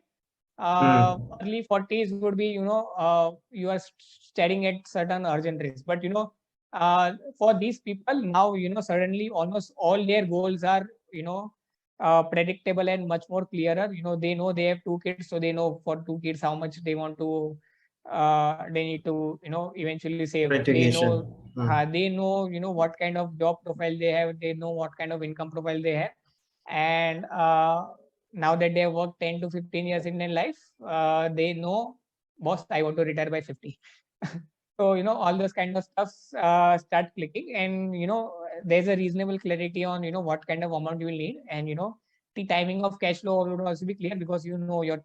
Hmm. Early 40s would be, you are staring at certain urgent risks. But, for these people now, suddenly almost all their goals are, predictable and much more clearer. They know they have two kids, so they know for two kids how much they want to, they need to, eventually save. For education. Hmm. They know, what kind of job profile they have. They know what kind of income profile they have. And now that they have worked 10 to 15 years in their life, they know, boss, I want to retire by 50. So, all those kind of stuff start clicking, and, there's a reasonable clarity on, what kind of amount you will need. And, the timing of cash flow would also be clear because, your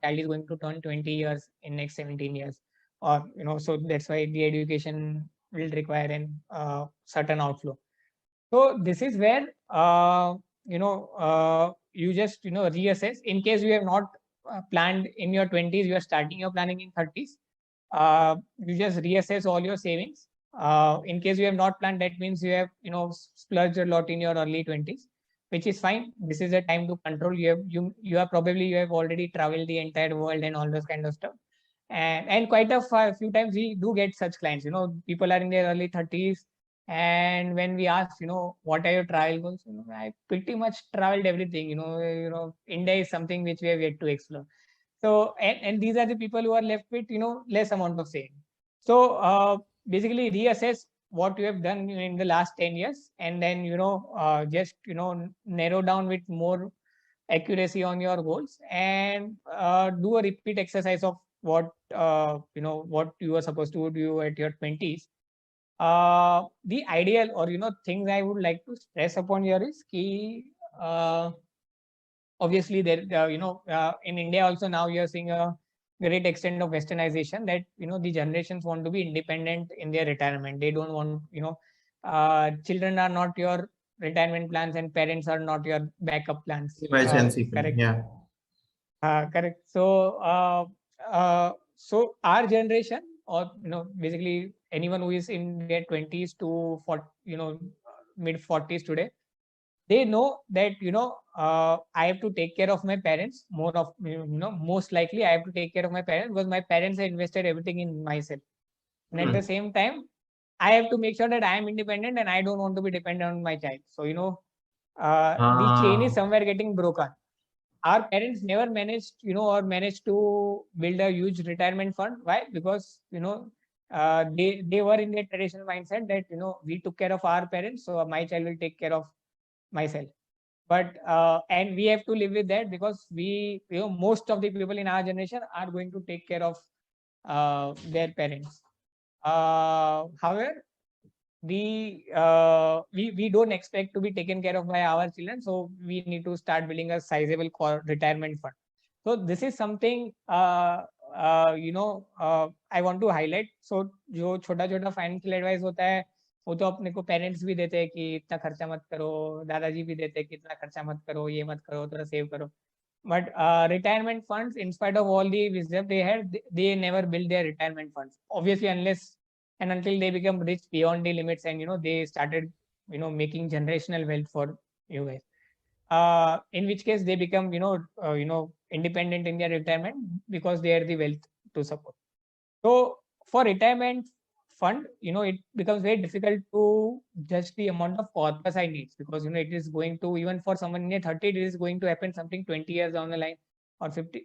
child is going to turn 20 years in next 17 years. Or, so that's why the education will require an certain outflow. So this is where you just reassess in case you have not planned in your 20s, you are starting your planning in 30s. You just reassess all your savings. In case you have not planned, that means you have splurged a lot in your early 20s, which is fine. This is a time to control. You are probably, you have already traveled the entire world and all those kind of stuff. And quite a few times we do get such clients. People are in their early 30s, and when we ask, what are your travel goals? I pretty much traveled everything. India is something which we have yet to explore. So, and these are the people who are left with, less amount of saving. So, basically reassess what you have done in the last 10 years, and then, just, narrow down with more accuracy on your goals, and do a repeat exercise of what you are supposed to do at your 20s. The ideal, or things I would like to stress upon here is key. Obviously there, in India also now you're seeing a great extent of westernization, that the generations want to be independent in their retirement. They don't want, children are not your retirement plans, and parents are not your backup plans. Emergency plan. Correct. Yeah. Correct. So our generation, or basically anyone who is in their 20s to 40, mid 40s today, they know that I have to take care of my parents. Most likely I have to take care of my parents because my parents have invested everything in myself, and at the Hmm. same time, I have to make sure that I am independent and I don't want to be dependent on my child. So the chain is Ah. somewhere getting broken. Our parents never managed, or managed to build a huge retirement fund. Why? Because they were in their traditional mindset that we took care of our parents, so my child will take care of myself. But and we have to live with that because we, most of the people in our generation are going to take care of their parents. However, we don't expect to be taken care of by our children, so we need to start building a sizable retirement fund. So this is something I want to highlight. So जो छोटा छोटा financial advice होता है, वो तो अपने को parents भी देते हैं कि इतना खर्चा मत करो, दादाजी भी देते हैं कि इतना खर्चा मत करो, ये मत करो, थोड़ा सेव करो. But retirement funds, in spite of all the wisdom they had, they never built their retirement funds. Obviously, unless and until they become rich beyond the limits, and they started making generational wealth for you guys. In which case they become independent in their retirement because they are the wealth to support. So for retirement fund, it becomes very difficult to judge the amount of corpus I need, because it is going to, even for someone in their 30, it is going to happen something 20 years down the line, or 50,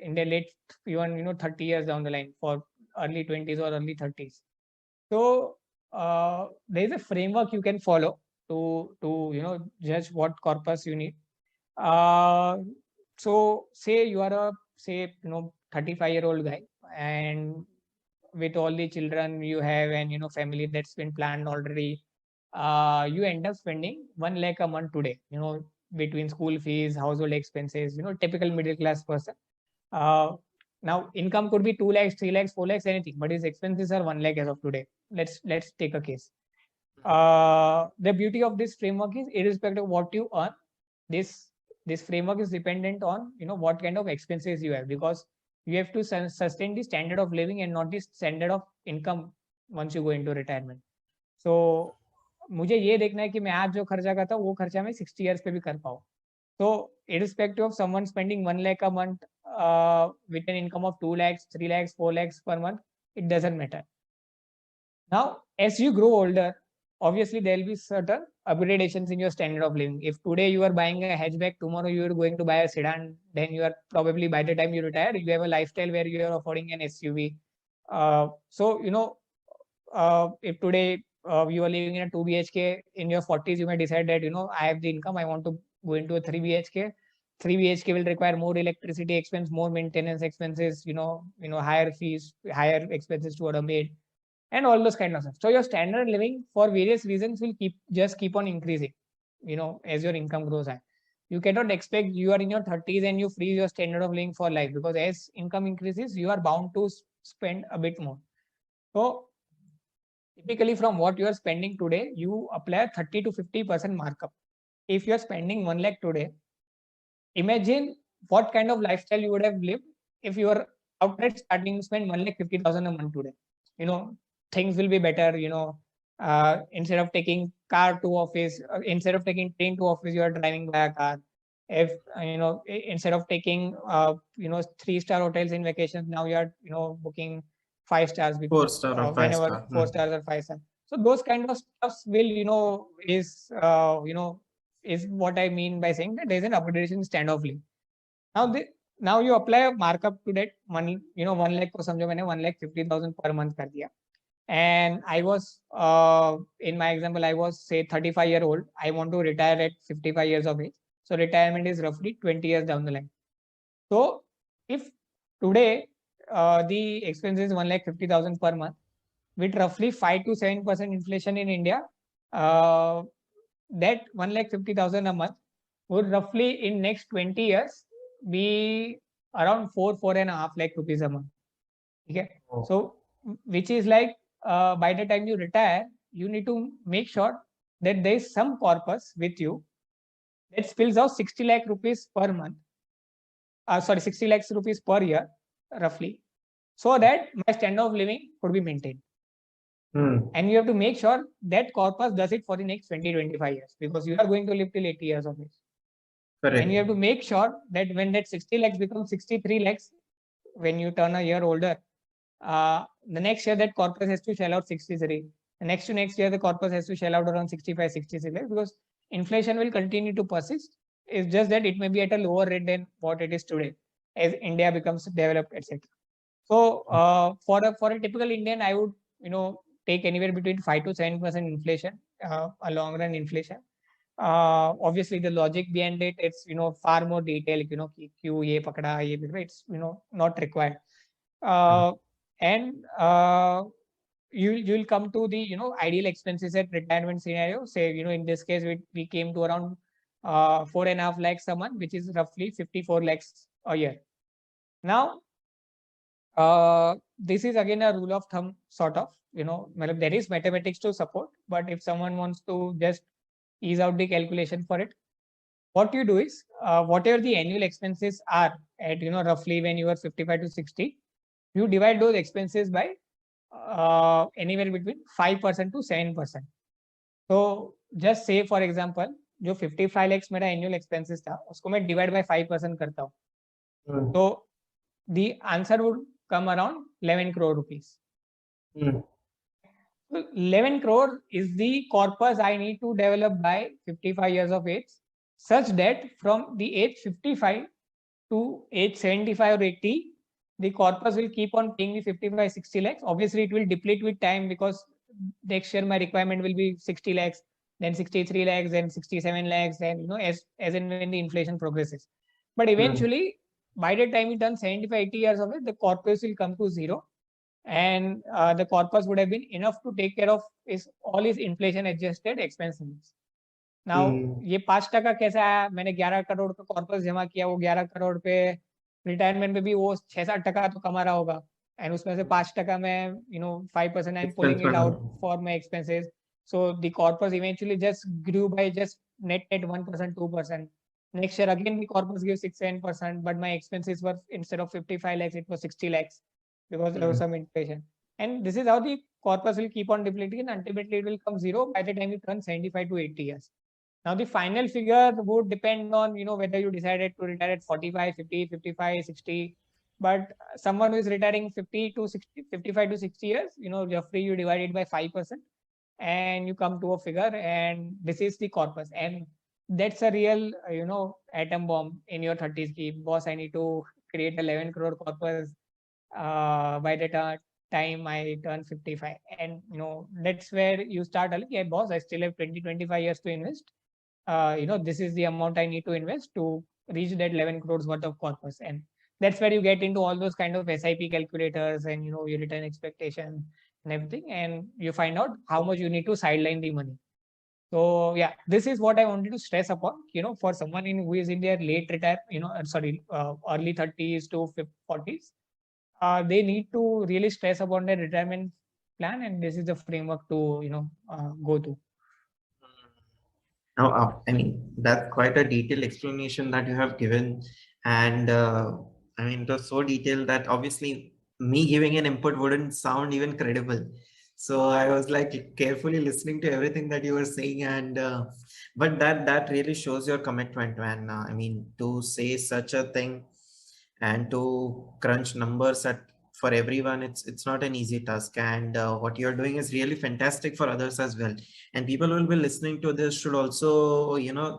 in their late, even 30 years down the line for early 20s or early 30s. So there is a framework you can follow to judge what corpus you need. So say you are a 35-year-old guy, and with all the children you have, and family that's been planned already, you end up spending 1 lakh a month today, between school fees, household expenses, typical middle class person. Now income could be 2 lakhs, 3 lakhs, 4 lakhs, anything, but his expenses are 1 lakh as of today. Let's take a case. The beauty of this framework is, irrespective of what you earn, this framework is dependent on what kind of expenses you have, because you have to sustain the standard of living and not the standard of income once you go into retirement. So मुझे ये देखना है कि मैं आज जो खर्चा करता हूँ वो खर्चा मैं 60 years पे भी कर पाऊँ. So irrespective of someone spending 1 lakh a month with an income of 2 lakhs, 3 lakhs, 4 lakhs per month, it doesn't matter. Now, as you grow older, obviously there will be certain upgradations in your standard of living. If today you are buying a hatchback, tomorrow you are going to buy a sedan, then you are probably, by the time you retire, you have a lifestyle where you are affording an SUV. If today you are living in a 2 BHK, in your 40s, you may decide that, I have the income, I want to go into a 3 BHK. 3 BHK will require more electricity expense, more maintenance expenses, higher fees, higher expenses to a maid, and all those kind of stuff. So your standard living, for various reasons, will keep on increasing, as your income grows high. You cannot expect you are in your 30s and you freeze your standard of living for life, because as income increases, you are bound to spend a bit more. So typically, from what you are spending today, you apply 30 to 50% markup. If you are spending 1 lakh today, imagine what kind of lifestyle you would have lived if you are outright starting to spend 1,50,000 a month today. Things will be better. Instead of taking car to office, instead of taking train to office, you are driving by a car. If instead of taking 3-star hotels in vacations, now you are booking 5 stars, 4-star or 5-star. 4 stars or 5 stars. So those kind of stuffs will is what I mean by saying that there is an upgradation standoffly. Now you apply a markup to that 1 lakh को समझो मैंने 1,50,000 per month कर दिया. And I was in my example, I was say 35-year-old. I want to retire at 55 years of age. So retirement is roughly 20 years down the line. So if today the expense is 1,50,000 per month, with roughly 5 to 7% inflation in India, that 1,50,000 a month would roughly in next 20 years be around 4.5 lakh rupees a month. Okay. Oh. So which is like by the time you retire, you need to make sure that there is some corpus with you that spills out 60 lakh rupees per month. 60 lakhs rupees per year, roughly, so that my standard of living could be maintained. And you have to make sure that corpus does it for the next 20-25 years, because you are going to live till 80 years of age. Correct. And you have to make sure that when that 60 lakhs becomes 63 lakhs, when you turn a year older, the next year that corpus has to shell out 63. The next to next year, the corpus has to shell out around 65, 66 lakhs, because inflation will continue to persist. It's just that it may be at a lower rate than what it is today, as India becomes developed, etc. So for a typical Indian, I would take anywhere between 5 to 7% inflation, a long run inflation. Obviously the logic behind it, it's far more detailed, Q ye pakda ye, it's not required. And you'll come to the ideal expenses at retirement scenario. Say in this case we came to around 4.5 lakhs a month, which is roughly 54 lakhs a year. Now this is again a rule of thumb sort of, there is mathematics to support, but if someone wants to just ease out the calculation for it, what you do is whatever the annual expenses are at roughly when you are 55 to 60, you divide those expenses by anywhere between 5% to 7%. So just say for example, जो 55 lakhs मेरा annual expenses था, उसको मैं divide by 5% करता हूँ. So the answer would come around 11 crore rupees. So 11 crore is the corpus I need to develop by 55 years of age, such that from the age 55 to age 75 or 80, the corpus will keep on paying me 55, 60 lakhs. Obviously, it will deplete with time, because next year my requirement will be 60 lakhs, then 63 lakhs, then 67 lakhs, then as and when the inflation progresses. But eventually, by the time you turn 75, 80 years of age, the corpus will come to zero. and the corpus would have been enough to take care of all his inflation adjusted expenses. Now ये 5% कैसा आया, मैंने 11 करोड़ का corpus जमा किया, वो 11 करोड़ पे retirement में भी वो 6-7% तो कमा रहा होगा, एंड उसमें से 5% मैं 5% I am pulling it out for my expenses. So the corpus eventually just grew by just net 1%, 2%. Next year again the corpus gives 6-7%, but my expenses were, instead of 55 lakhs, it was 60 lakhs because there was some inflation. And this is how the corpus will keep on depleting, and ultimately it will come zero by the time you turn 75 to 80 years. Now the final figure would depend on whether you decided to retire at 45, 50, 55, 60. But someone who is retiring 50 to 60, 55 to 60 years, roughly you divide it by 5%, and you come to a figure, and this is the corpus. And that's a real atom bomb in your 30s. Ki, boss, I need to create 11 crore corpus by the time I turn 55. And that's where you start early. Yeah, boss, I still have 20-25 years to invest. This is the amount I need to invest to reach that 11 crores worth of corpus. And that's where you get into all those kind of SIP calculators and your return expectation and everything, and you find out how much you need to sideline the money. So yeah, this is what I wanted to stress upon. For someone who is in their late retire, early 30s to 40s, they need to really stress upon their retirement plan, and this is the framework to go to. Now, I mean, that's quite a detailed explanation that you have given. And I mean, it was so detailed that obviously me giving an input wouldn't sound even credible. So I was like carefully listening to everything that you were saying. And but that really shows your commitment, man. I mean, to say such a thing and to crunch numbers for everyone, it's not an easy task. And what you're doing is really fantastic for others as well. And people who will be listening to this should also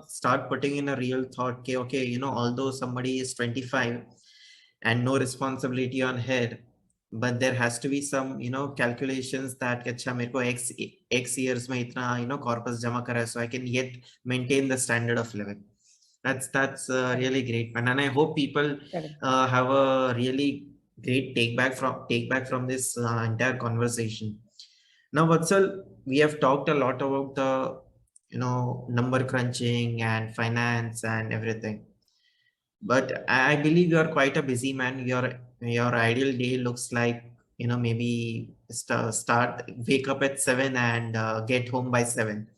start putting in a real thought. Okay, although somebody is 25 and no responsibility on head, but there has to be some calculations that अच्छा मेरे को x years में इतना corpus जमा करा है, so I can yet maintain the standard of living. That's really great, man. And I hope people have a really great take back from this entire conversation. Now, Vatsal, we have talked a lot about the number crunching and finance and everything, but I believe you are quite a busy man. Your ideal day looks like maybe start wake up at 7 and get home by 7.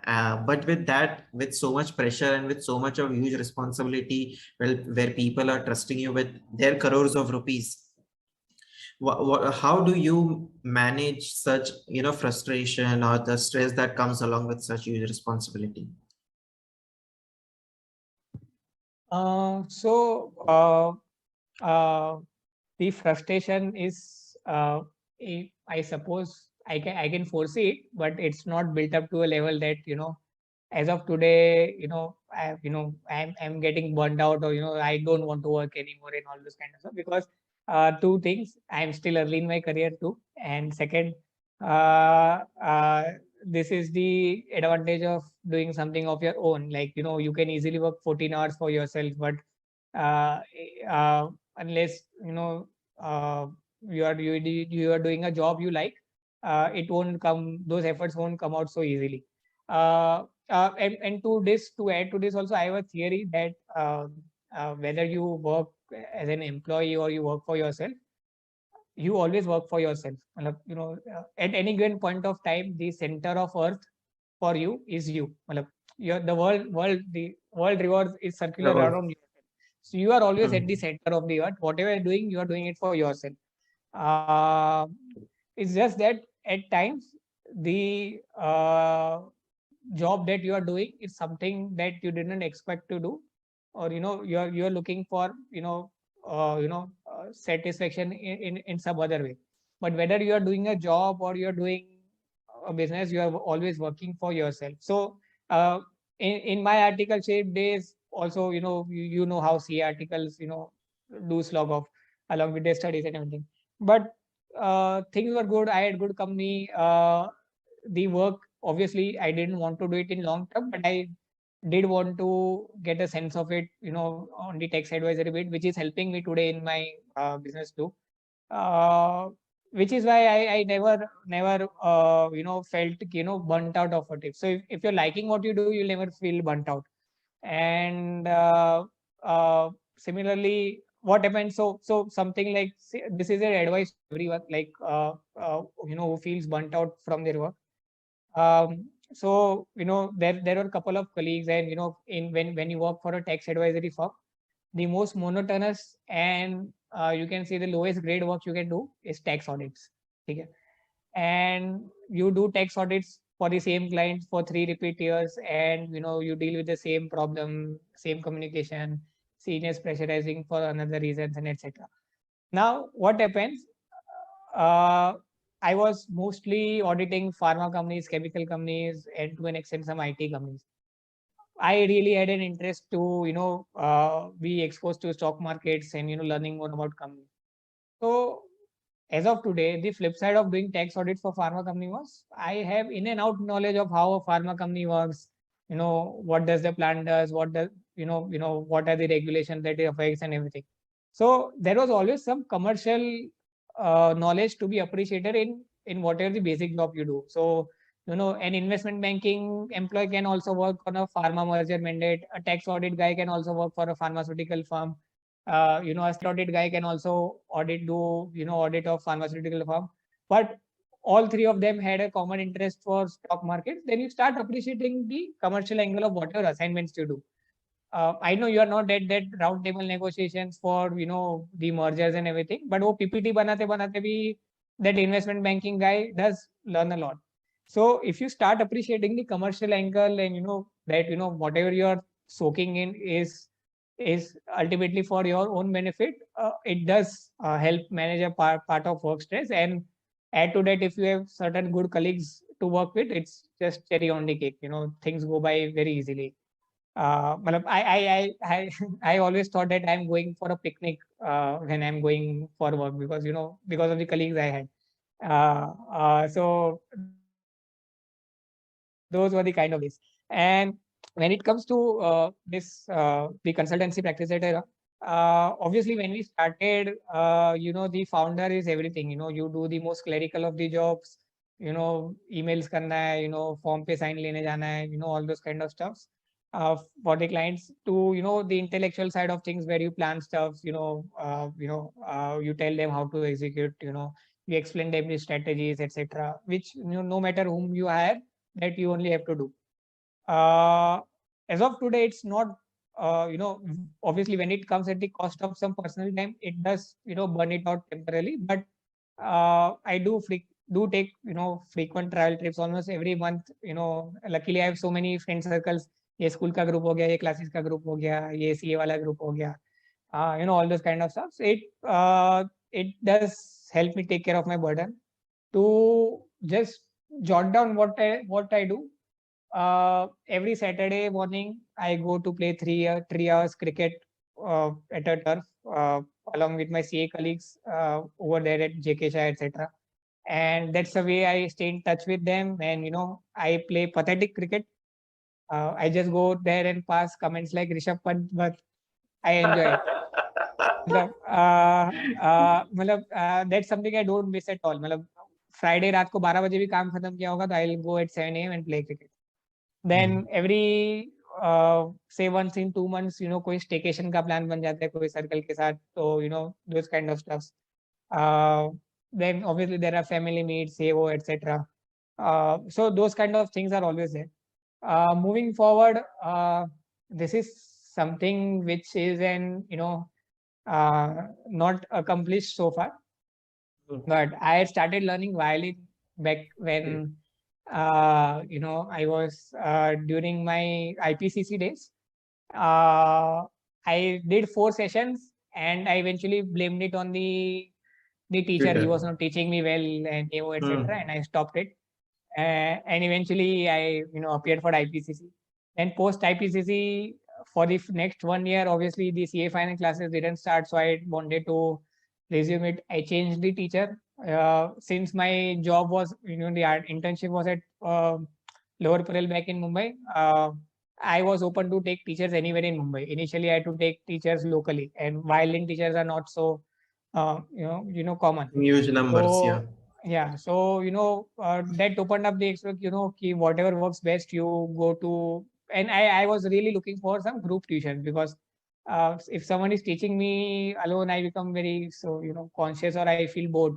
But with so much pressure and with so much of huge responsibility, where people are trusting you with their crores of rupees, how do you manage such frustration or the stress that comes along with such huge responsibility? The frustration is, I suppose I can foresee it, but it's not built up to a level that as of today, I'm getting burned out, or I don't want to work anymore and all this kind of stuff. Because two things: I'm still early in my career too, and second, this is the advantage of doing something of your own. Like you can easily work 14 hours for yourself, but unless you are doing a job you like, it won't come. Those efforts won't come out so easily. And to add to this also, I have a theory that whether you work as an employee or you work for yourself, you always work for yourself. At any given point of time, the center of earth for you is you. The world rewards is circular around you. So you are always at the center of the earth. Whatever you're doing, you are doing it for yourself. It's just that at times the job that you are doing is something that you didn't expect to do, or you're looking for satisfaction in some other way. But whether you are doing a job or you're doing a business, you are always working for yourself. So in my article shape days also, you know how CA articles do slog off along with their studies and everything. But things were good. I had good company. The work, obviously I didn't want to do it in long term, but I did want to get a sense of it on the tax advisory bit, which is helping me today in my business too. which is why I never felt burnt out of it. So if you're liking what you do, you'll never feel burnt out. And similarly, what happens? So something like, this is an advice to everyone, like who feels burnt out from their work. So there are a couple of colleagues, and in when you work for a tax advisory firm, the most monotonous and you can say the lowest grade work you can do is tax audits. Okay? And you do tax audits for the same client for 3 repeat years, and you deal with the same problem, same communication, seniors pressurizing for another reasons, and etc. Now what happens, uh, I was mostly auditing pharma companies, chemical companies, and to an extent some IT companies. I really had an interest to be exposed to stock markets and learning more about companies. So as of today, the flip side of doing tax audit for pharma company was, I have in and out knowledge of how a pharma company works. What does the plan does, what does what are the regulations that it affects and everything. So there was always some commercial knowledge to be appreciated in whatever the basic job you do. So an investment banking employee can also work on a pharma merger mandate. A tax audit guy can also work for a pharmaceutical firm. A state audit guy can also audit of pharmaceutical firm. But all three of them had a common interest for stock markets. Then you start appreciating the commercial angle of whatever assignments you do. I know you are not at that round table negotiations for the mergers and everything, but वो PPT बनाते बनाते भी that investment banking guy does learn a lot. So if you start appreciating the commercial angle, and that whatever you are soaking in is ultimately for your own benefit, it does help manage a part of work stress. And add to that, if you have certain good colleagues to work with, it's just cherry on the cake. Things go by very easily. Matlab, I I always thought that I'm going for a picnic when I'm going for work, because because of the colleagues I had. So those were the kind of days. And when it comes to this the consultancy practice that I run, obviously when we started, the founder is everything. You do the most clerical of the jobs. Emails करना है, form पे sign लेने जाना है, all those kind of stuffs. For the clients, to the intellectual side of things, where you plan stuff, you tell them how to execute, you explain them the strategies, etc., which no matter whom you hire, that you only have to do. As of today, it's not, obviously when it comes at the cost of some personal time, it does, burn it out temporarily. But I do take, frequent travel trips almost every month. Luckily I have so many friend circles. ये school का group हो गया, ये classes का group हो गया, ये CA वाला ग्रुप हो गया, all those kind of stuff. So it does help me take care of my burden, to just jot down what I do. Every Saturday morning, I go to play 3 hours cricket at a turf, along with my CA colleagues over there at JK Shah, etc. And that's the way I stay in touch with them. And I play pathetic cricket. I just go there and pass comments like Rishabh Pant, but I enjoy it. That's something I don't miss at all. Friday रात को 12 बजे भी काम खत्म किया होगा, तो I'll go at 7 a.m. and play cricket. Then every say once in 2 months, कोई staycation का plan बन जाता है कोई circle के साथ, तो those kind of stuffs. Then obviously there are family meets, ये वो, etc. So those kind of things are always there. Moving forward, this is something which is not accomplished so far, but I had started learning violin back when I was during my IPCC days. I did 4 sessions, and I eventually blamed it on the teacher. He was not teaching me well, and etc. And I stopped it. And eventually I appeared for IPCC. Then post IPCC, for the next 1 year, obviously the CA final classes didn't start, so I wanted to resume it. I changed the teacher. Since my job was, the art internship was at Lower Parel back in Mumbai, I was open to take teachers anywhere in Mumbai. Initially, I had to take teachers locally, and violin teachers are not so common. Huge numbers, yeah. So yeah, so that opened up the expect, ki whatever works best, you go to. And I was really looking for some group tuition, because if someone is teaching me alone, I become very conscious, or I feel bored.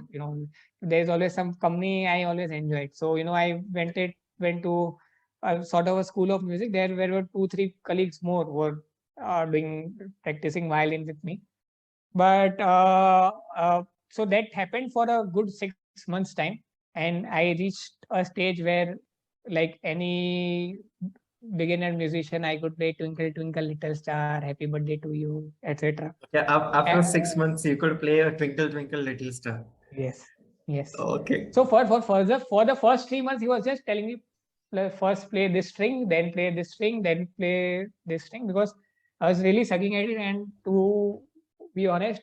There's always some company I always enjoyed. So I went to sort of a school of music. There were 2-3 colleagues more who were doing practicing violin with me. But so that happened for a good 6 months time, and I reached a stage where, like any beginner musician, I could play Twinkle Twinkle Little Star, Happy Birthday to You, etc. Yeah, after Uh, 6 months, you could play a Twinkle Twinkle Little Star. yes, yes. Okay. So for the first 3 months, he was just telling me, first play this string, then play this string, then play this string, because I was really sucking at it. And to be honest,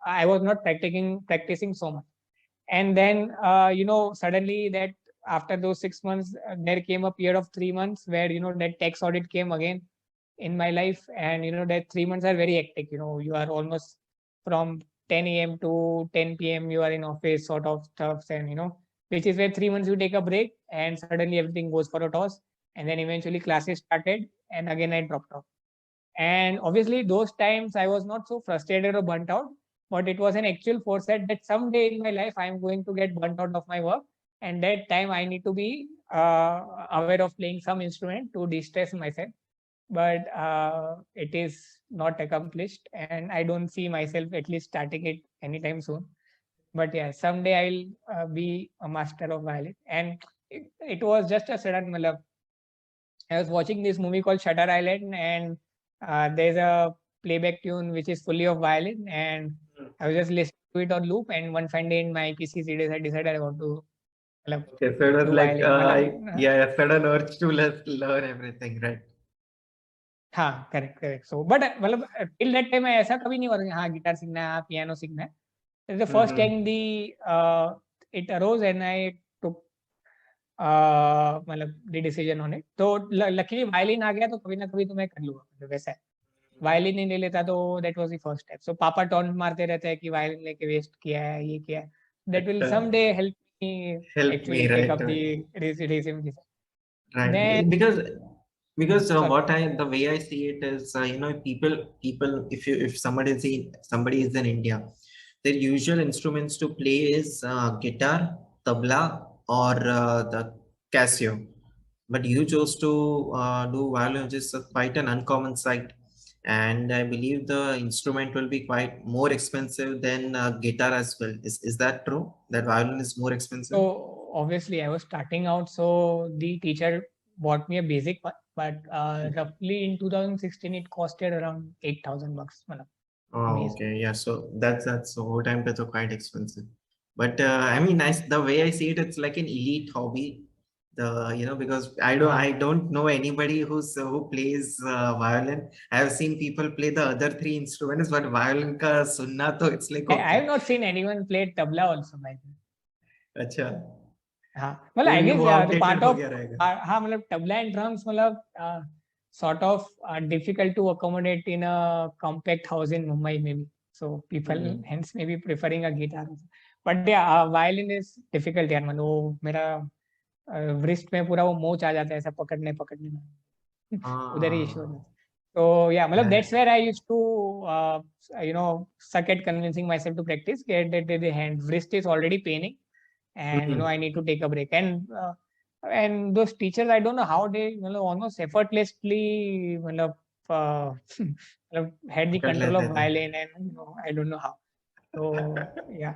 I was not practicing so much. And then suddenly, that after those 6 months, there came a period of 3 months where that tax audit came again in my life. And that 3 months are very hectic. You are almost from 10 a.m. to 10 p.m. you are in office sort of stuff. And which is where 3 months you take a break, and suddenly everything goes for a toss. And then eventually classes started, and again I dropped off. And obviously those times I was not so frustrated or burnt out, but it was an actual foresight that someday in my life I'm going to get burnt out of my work. And that time I need to be aware of playing some instrument to de-stress myself. But it is not accomplished, and I don't see myself at least starting it anytime soon. But yeah, someday I'll be a master of violin. And it was just a sudden malab. I was watching this movie called Shutter Island, and there's a playback tune which is fully of violin, and I was just listening to it on loop. And one fine day in my PC series, I decided I want to malab, Okay, so it was do like, violin. yeah, a sudden urge to learn everything, right? हाँ, correct correct. So but मतलब till that time मैं ऐसा कभी नहीं हुआ कि हाँ guitar सीखना है, पियानो सीखना है. The first Mm-hmm. Time the it arose, and I took मतलब द डिसीजन ऑन इट. तो लकीली वायलिन आ गया, तो कभी ना कभी तो मैं कर लूंगा. मतलब वैसा है, वायलिन नहीं ले लेता तो that was the first step. So पापा टॉन्ट मारते रहते हैं कि वायलिन लेके वेस्ट किया है, ये किया है. That will someday help me Help actually me, take right? Up the rhythm. Right. Then Because sorry. the way I see it is, people, if somebody is in India, their usual instruments to play is guitar, tabla, or the Casio. But you chose to do violin, which is quite an uncommon sight. And I believe the instrument will be quite more expensive than guitar as well. Is that true? That violin is more expensive? So obviously I was starting out, so the teacher bought me a basic one, but roughly in 2016 it costed around $8,000. Matlab, Oh, amazing. okay. Yeah. So that's so whole time that's quite expensive. But I mean, the way I see it, it's like an elite hobby. Because I don't know anybody who plays violin. I have seen people play the other three instruments, but violin ka sunna to it's like I have okay. not seen anyone play tabla also, by the way. अच्छा. हाँ, मतलब तो I ये guess वो the outdated part हो of गया रहेगा. हाँ, मतलब tabla and drums मतलब sort of difficult to accommodate in a compact house in Mumbai maybe. So people hence maybe preferring a guitar. But yeah, violin is difficult यार. मतलब वो मेरा wrist में पूरा वो मोच आ जाता है ऐसा पकड़ने में. उधर ही इशू होता है. So yeah, मतलब Yeah. that's where I used to suck at convincing myself to practice. Get that the hand wrist is already paining, and I need to take a break. And those teachers, I don't know how they almost effortlessly had the पकड़ control लेते of थे. violin, and I don't know how. So yeah.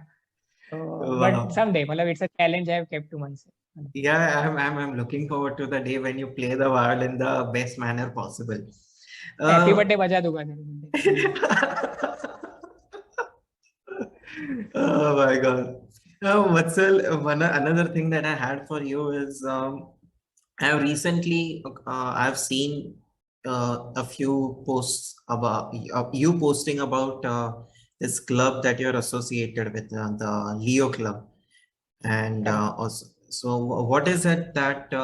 So but Wow. someday, it's a challenge I have kept to myself. Yeah, I'm looking forward to the day when you play the violin in the best manner possible. Happy Uh, birthday बजा दूंगा तेरे को. oh my God. Another thing that I had for you is I've seen a few posts about you posting about this club that you're associated with, the Leo Club. And Correct. also, so what is it that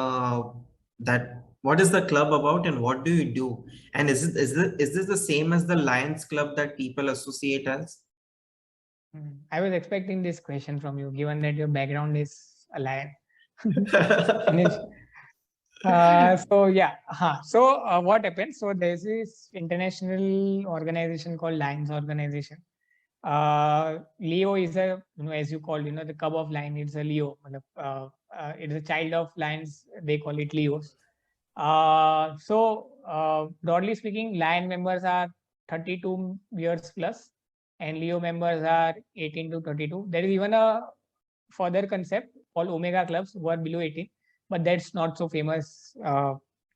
what is the club about and what do you do? And is this the same as the Lions Club that people associate as? I was expecting this question from you, given that your background is a lion. Finish. What happens? So there's this international organization called Lions Organization. Leo is a, as you call, the cub of lion. It's a Leo. It's a child of lions. They call it Leos. Broadly speaking, lion members are 32 years plus, and Leo members are 18 to 32. There is even a further concept called Omega clubs who are below 18, but that's not so famous.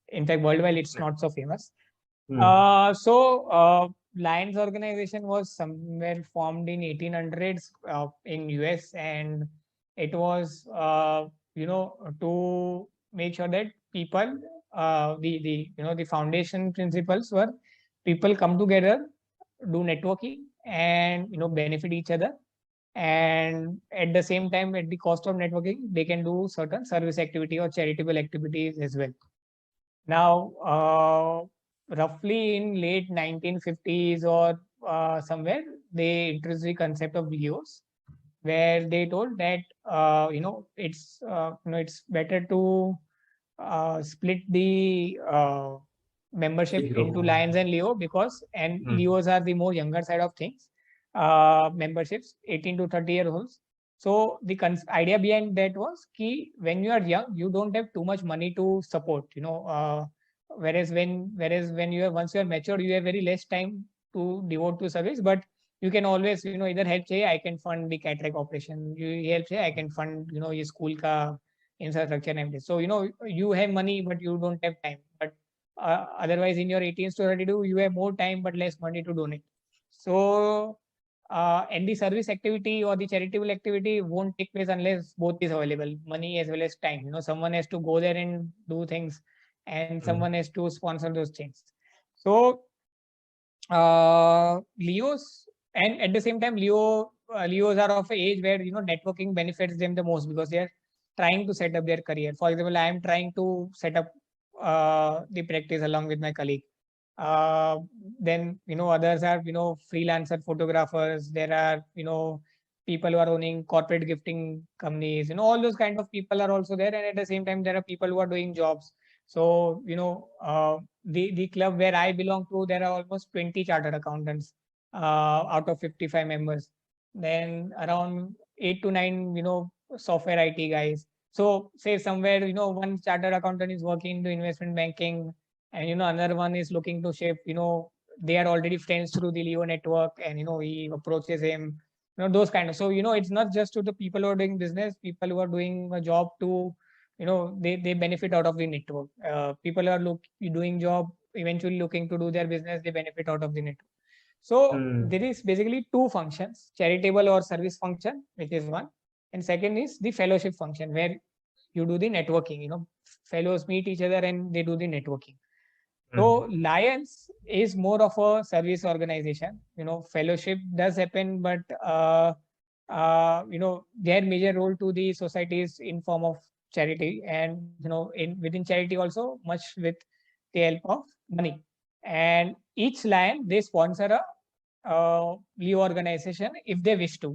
In fact, worldwide, it's not so famous. Lions organization was somewhere formed in 1800s in US, and it was to make sure that people the foundation principles were people come together, do networking, and benefit each other, and at the same time, at the cost of networking, they can do certain service activity or charitable activities as well. Now, roughly in late 1950s or somewhere, they introduced the concept of Leos, where they told that it's better to split the membership into Lions and Leo because Leos are the more younger side of things. Memberships 18 to 30 years old. So the idea behind that was key when you are young, you don't have too much money to support, whereas when you are once you are mature, you have very less time to devote to service, but you can always, either help say I can fund the cataract operation, you help say I can fund, your school ka infrastructure and everything. So, you have money, but you don't have time. But otherwise in your 18s to 32, you have more time, but less money to donate. So, and the service activity or the charitable activity won't take place unless both is available, money as well as time. Someone has to go there and do things, and someone has to sponsor those things. So, Leos, and at the same time, Leos are of an age where networking benefits them the most because they are trying to set up their career. For example, I am trying to set up the practice along with my colleague. Then others are freelancer photographers. There are people who are owning corporate gifting companies. All those kind of people are also there, and at the same time there are people who are doing jobs. So the club where I belong to, there are almost 20 chartered accountants out of 55 members. Then around 8 to 9 software IT guys. So say somewhere one chartered accountant is working into investment banking, and another one is looking to shift, they are already friends through the Leo network, and he approaches him, those kind of. So it's not just to the people who are doing business, people who are doing a job to they benefit out of the network. People who are doing job, eventually looking to do their business, they benefit out of the network. So there is basically two functions: charitable or service function, which is one, and second is the fellowship function, where you do the networking. Fellows meet each other and they do the networking. So Lions is more of a service organization. Fellowship does happen, but their major role to the society is in form of charity, and in within charity also much with the help of money. And each Lion, they sponsor a Leo organization if they wish to.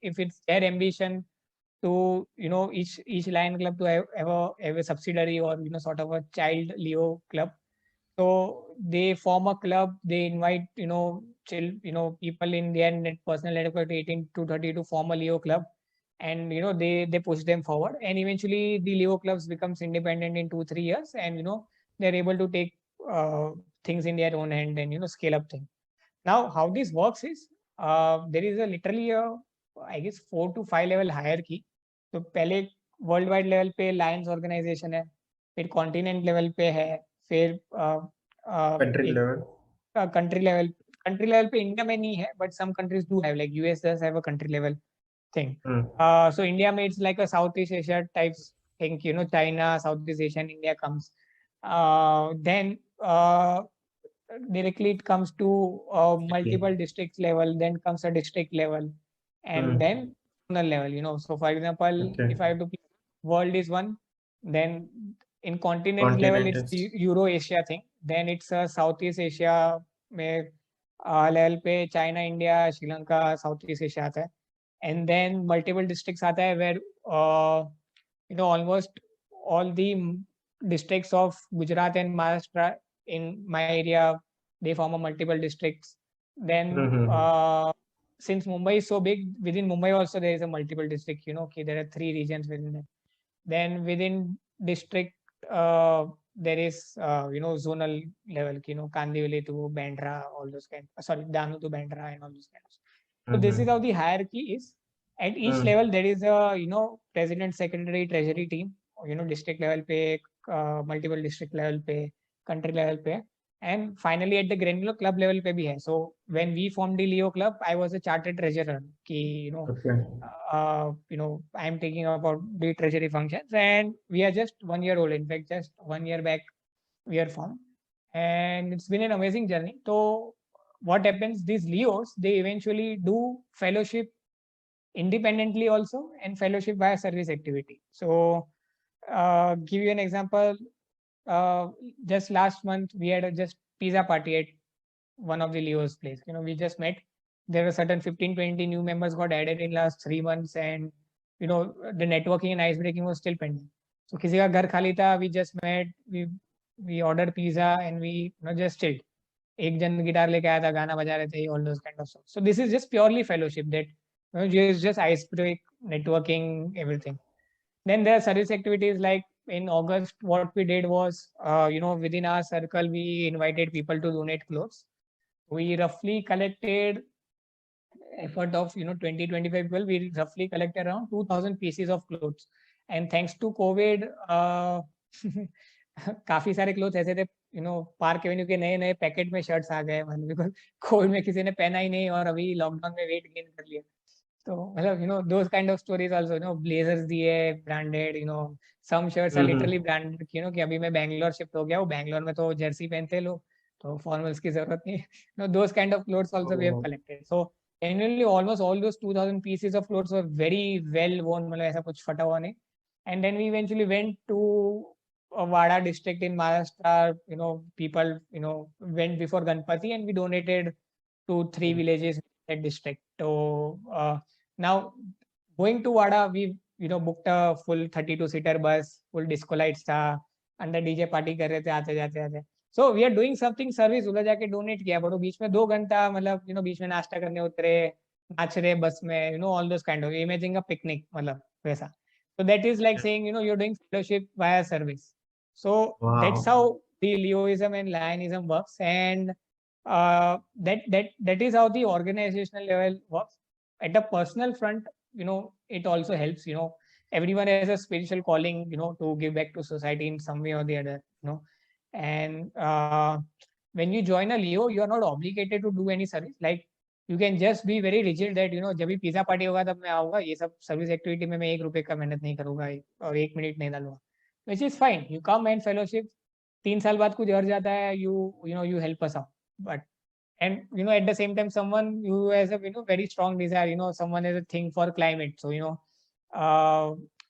If it's their ambition to each Lion club to have a subsidiary or sort of a child Leo club. So they form a club. They invite people in their personal network 18 to 30 to form a Leo club, and they push them forward. And eventually the Leo clubs becomes independent in 2-3 years, and they're able to take things in their own hand and scale up things. Now, how this works is there is a literally a I guess 4 to 5 level hierarchy. तो पहले world wide level पे Lions organisation है, फिर continent level पे है, फिर country level पे India में नहीं है, but some countries do have, like US does have a country level thing. So India made like a Southeast Asia type thing, China, Southeast Asia, and India comes. Then directly it comes to multiple districts level, then comes a district level, and then zonal level. So for example, if I have to, world is one, then in continent level it's the Euro Asia thing, then it's a Southeast Asia where level पे China, India, Sri Lanka, south east Asia आता है. And then multiple districts आता है where almost all the districts of Gujarat and Maharashtra in my area, they form a multiple districts. Then since Mumbai is so big, within Mumbai also there is a multiple district, okay, there are 3 regions within that. Then within district, there is zonal level, Kandivali to Bandra, all those kind, sorry, Danu to Bandra and all those kind of. So this is how the hierarchy is. At each level there is a president, secretary, treasury team, district level पे, multiple district level पे, country level पे, and finally at the granular club level पे भी है. So when we formed the Leo club, I was a chartered treasurer कि I am taking about the treasury functions, and we are just 1 year old. In fact, just 1 year back we are formed, and it's been an amazing journey. So what happens, these Leos, they eventually do fellowship independently also, and fellowship via service activity. So give you an example, just last month we had a just pizza party at one of the Leo's place. We just met. There were certain 15-20 new members got added in last 3 months, and the networking and ice breaking was still pending. So किसी का घर खाली था, we just met, we ordered pizza, and we just chilled. एक जन guitar लेके आया था, गाना बजा रहे थे, all those kind of stuff. So this is just purely fellowship, that just ice break, networking, everything. Then there are service activities like in August, what we did was, within our circle, we invited people to donate clothes. We roughly collected effort of 20-25 people. We roughly collected around 2,000 pieces of clothes. And thanks to COVID, काफी सारे clothes ऐसे थे, park Avenue के नए नए packet में shirts आ गए, because Covid में किसी ने पहना ही नहीं और अभी लॉकडाउन में वेट गेन कर लिया. तो मतलब those kind of stories also, blazers दिए branded, some shirts are literally branded, कि अभी मैं बैंगलोर शिफ्ट हो गया हूँ, बैंगलोर में तो जर्सी पहनते लोग, तो फॉर्मल्स की जरूरत नहीं. Those kind of clothes also we have collected. So annually almost all those 2,000 pieces of clothes were very well worn, मतलब ऐसा कुछ फटा हुआ नहीं. And then we eventually went to Wada district in Maharashtra. People went before Ganpati, and we donated to 3 villages in that district. So now going to Wada, we booked a full 32-seater bus, full disco lights था, अंदर DJ party कर रहे थे आते जाते. So we are doing something service, उधर जाके donate किया, बट बीच में 2 घंटा मतलब बीच में नाश्ता करने उतरे, नाच रहे बस में, all those kind of imaging a picnic, मतलब वैसा. So that is like saying, you're doing fellowship via service. So that's how the Leoism and Lionism works, and that is how the organizational level works. At a personal front, it also helps. Everyone has a spiritual calling, to give back to society in some way or the other. And when you join a Leo, you are not obligated to do any service. Like you can just be very rigid that जब भी pizza party होगा तब मैं आऊंगा, ये सब service activity में मैं 1 रुपए का मेहनत नहीं करूंगा और 1 मिनट नहीं डालूंगा. Which is fine. You come and fellowship. 3 साल बाद कुछ और जाता है, you help us out. But and at the same time, someone who has a very strong desire, someone has a thing for climate. So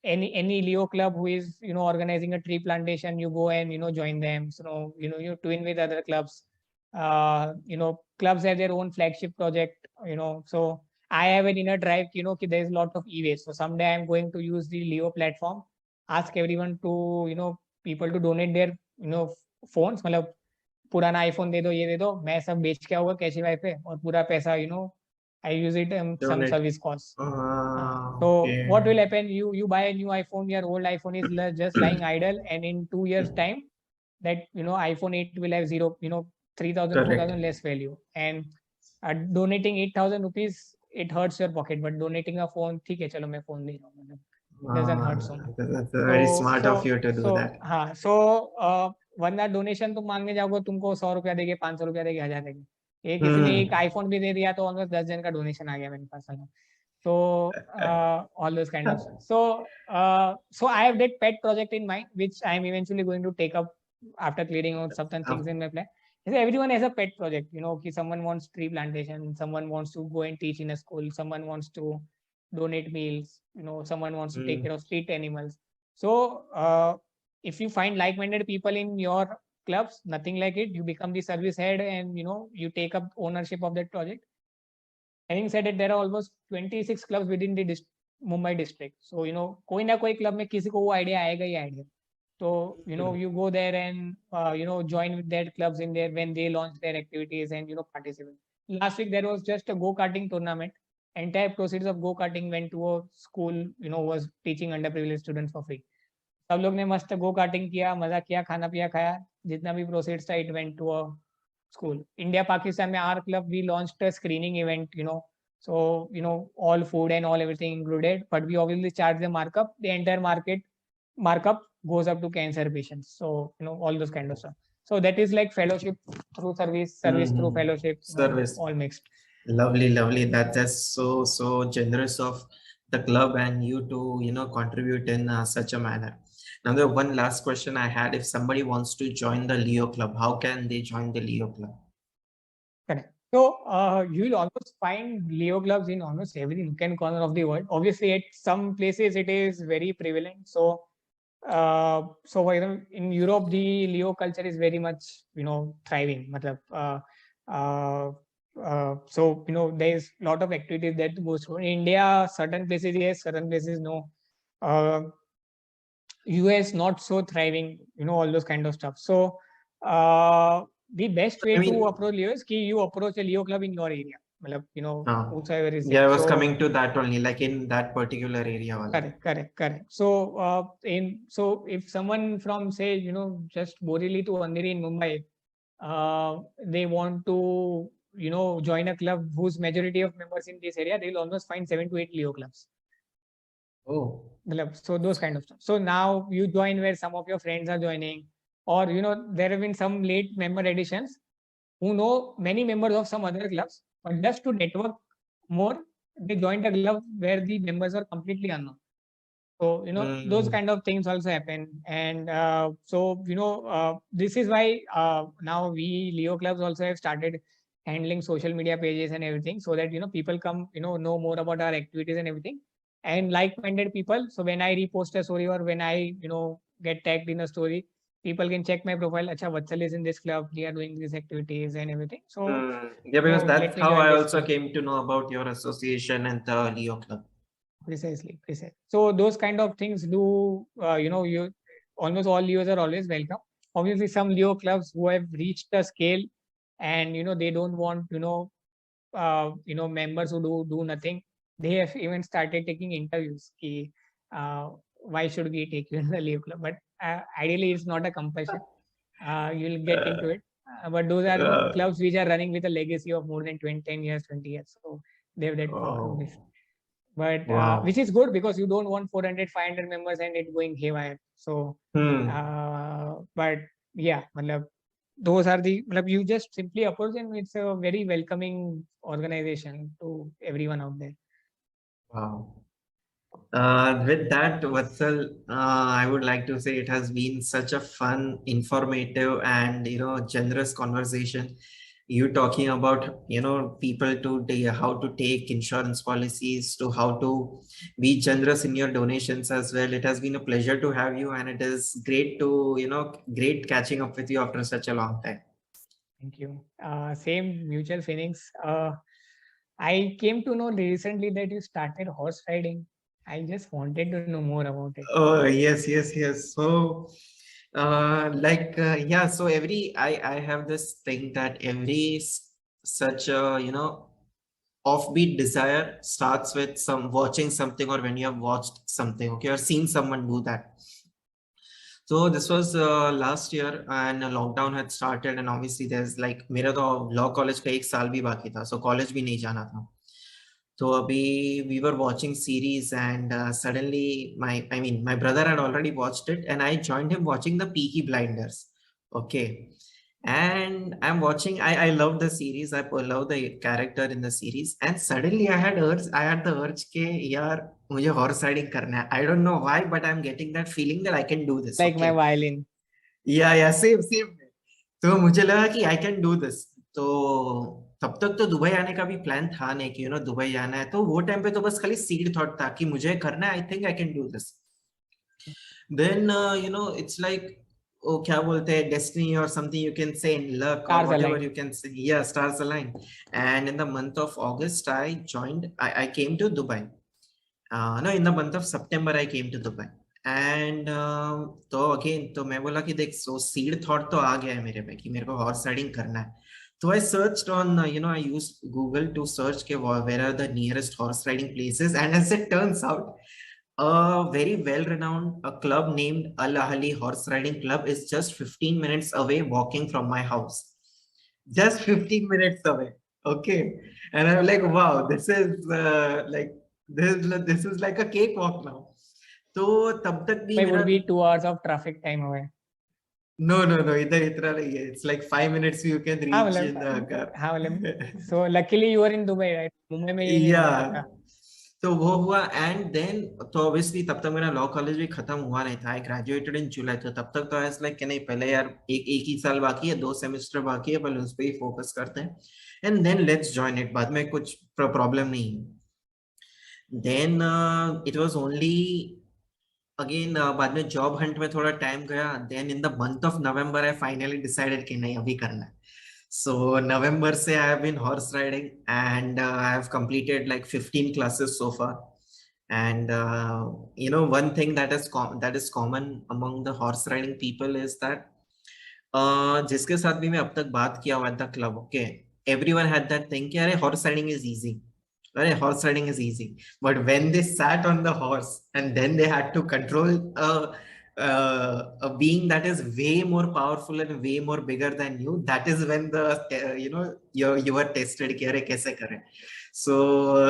any Leo club who is organizing a tree plantation, you go and join them. So you twin with other clubs. Clubs have their own flagship project. So I have an inner drive. There is a lot of e-waste. So someday I'm going to use the Leo platform. Ask everyone to people to donate their phones. मतलब पुराना iPhone दे दो, ये दे दो, मैं सब बेच के आऊंगा कैशीवाई पे, और पूरा पैसा I use it some service costs. So what will happen? You buy a new iPhone, your old iPhone is just lying idle, and in 2 years time, that iPhone 8 will have 3,000, 4,000 less value. And donating 8,000 rupees, it hurts your pocket, but donating a phone, ठीक है चलो मैं phone ले रहा हूँ, doesn't hurt so much. That's very smart of you to do that. हाँ, so वरना donation तुम मांगने जाओगे, तुमको 100 रुपया देंगे, 500 रुपया देंगे, 1000 देंगे. ये किसी ने एक आईफोन भी दे दिया तो ऑलमोस्ट 10 जन का डोनेशन आ गया मेरे पास. So all those kind of stuff. So I have that pet project in mind, which I am eventually going to take up after clearing out certain things in my plan. Everyone has a pet project, someone wants tree plantation, someone wants to go and teach in a school, someone wants to donate meals, someone wants to take care of street animals. So if you find like-minded people in your clubs, nothing like it. You become the service head and you take up ownership of that project. Having said it, there are almost 26 clubs within the Mumbai district. So कोई ना कोई club में किसी को वो idea आएगा ही आएगा. So you go there and join with their clubs in there when they launch their activities and participate. Last week there was just a go-karting tournament. Entire proceeds of go-karting went to a school was teaching underprivileged students for free. सब लोग ने मस्त go karting किया, मजा किया, खाना पिया खाया, जितना भी प्रोसीड्स था it went to a school. India Pakistan में our club we launched a screening event, so all food and all everything included, but we obviously charge the markup. The entire markup goes up to cancer patients. So all those kind of stuff. So that is like fellowship through service through fellowship, Service. all mixed. Lovely. That's so generous of the club and you to contribute in such a manner. Now the one last question I had: if somebody wants to join the Leo Club, how can they join the Leo Club? Correct. So you will almost find Leo clubs in almost every nook and corner of the world. Obviously, at some places it is very prevalent. So for example, in Europe, the Leo culture is very much thriving. So there is a lot of activities that goes through. In India, certain places yes, certain places no. US not so thriving. All those kind of stuff. So the best way to approach Leo is you approach a Leo club in your area. Whosoever is yeah, I was coming to that only, like in that particular area only. Correct. So if someone from say just Borivali to Andheri in Mumbai, they want to join a club whose majority of members in this area, they'll almost find 7 to 8 Leo clubs. Oh, so those kind of stuff. So now you join where some of your friends are joining, or there have been some late member additions who know many members of some other clubs, but just to network more, they joined a club where the members are completely unknown. So those kind of things also happen. And this is why now we Leo clubs also have started handling social media pages and everything, so that people come know more about our activities and everything, and like-minded people. So when I repost a story or when I get tagged in a story, people can check my profile. Acha, Vatsal is in this club, they are doing these activities and everything. So yeah, because that's how I also came to know about your association and the Leo club. Precisely. So those kind of things do you almost all Leos are always welcome. Obviously some Leo clubs who have reached a scale and they don't want members who do nothing, they have even started taking interviews. Why should we take you in the Leo club? But ideally it's not a compulsion. You'll get into it. But those are clubs which are running with a legacy of more than 10 years, 20 years. So they have that power. But which is good, because you don't want 400, 500 members and it going haywire. So, but yeah, those are the, you just simply approach and it's a very welcoming organization to everyone out there. Wow. With that, Vatsal, I would like to say it has been such a fun, informative, and generous conversation. You talking about people to how to take insurance policies, to how to be generous in your donations as well. It has been a pleasure to have you, and it is great to great catching up with you after such a long time. Thank you. Same mutual feelings. I came to know recently that you started horse riding. I just wanted to know more about it. Oh, yes. So yeah, so I have this thing that every such a offbeat desire starts with watching something, or when you have watched something, okay, or seen someone do that. So this was last year, and lockdown had started, and obviously there's like मेरा तो law college का 1 साल भी बाकी था, so college भी नहीं जाना था. So we were watching series, and suddenly my brother had already watched it, and I joined him watching the Peaky Blinders. Okay. And I'm watching, I love the series. I love the character in the series. And suddenly I had the urge ke yaar, mujhe horse riding karna hai. I don't know why, but I'm getting that feeling that I can do this. Like my violin. Yeah, same. तो मुझे लगा कि I can do this. तो तब तक तो Dubai आने का भी प्लान था नहीं कि दुबई आना है. तो वो टाइम पे तो बस खाली सीड थॉट था कि मुझे करना है. I think I can do this. Then it's like वो क्या बोलते हैं, destiny or something you can say, in luck or Stars whatever align. you can say. Yeah, stars align. And in the month of August, I came to Dubai. No, in the month of September, I came to Dubai. And तो again तो मैं बोला कि देख, सो seed thought तो आ गया है मेरे पे कि मेरे को हॉर्स राइडिंग करना है. तो I searched on, I use Google to search के where are the nearest horse riding places, and as it turns out, a very well renowned a club named Al Ahli Horse Riding Club is just 15 minutes away walking from my house. Just 15 minutes away. Okay. And I'm like, wow, this is like this is like a cakewalk now. तो तब तक भी It मेरा, would be 2 hours of traffic time away. no, इधर इतना नहीं है. It's like 5 minutes you can हाँ reach in the मतलब, car. हाँ मतलब, so luckily you are in Dubai, right? Mumbai में ये नहीं हो पाता. तो वो हुआ. एंड देन तो ऑब्वियसली तब तक मेरा लॉ कॉलेज भी खत्म हुआ नहीं था. आई ग्रेजुएटेड इन जुलाई. तो तब तक तो आई वाज लाइक कि नहीं, पहले यार एक ही साल बाकी है, 2 सेमेस्टर बाकी है, पहले उस पर ही फोकस करते हैं, and then let's join it. बाद में कुछ प्रॉब्लम नहीं है. Then it was only again, बाद में जॉब हंट में थोड़ा टाइम गया. Then in the month of November I finally decided कि नहीं, अभी करना है. So November say I have been horse riding, and I have completed like 15 classes so far. And one thing that is common among the horse riding people is that जिसके साथ भी मैं अब तक बात किया हुआ था club, okay, everyone had that thing कि अरे horse riding is easy. अरे horse riding is easy. But when they sat on the horse and then they had to control a being that is way more powerful and way more bigger than you, that is when the you were tested कि अरे कैसे करें. So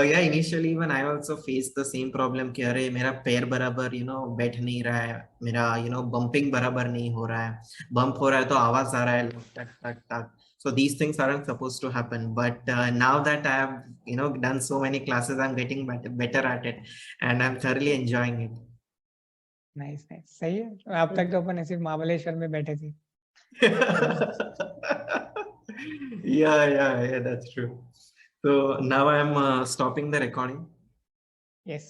yeah, initially when I also faced the same problem कि अरे मेरा पैर बराबर बैठ नहीं रहा है, मेरा bumping बराबर नहीं हो रहा है, bump हो रहा है तो आवाज आ रहा है टक टक टक. So these things aren't supposed to happen, but now that I have done so many classes, I'm getting better at it, and I'm thoroughly enjoying it. Nice nice, सही है. अब तक तो अपन सिर्फ महाबलेश्वर में बैठे थे. Yeah, that's true. So now I'm stopping the recording. Yes.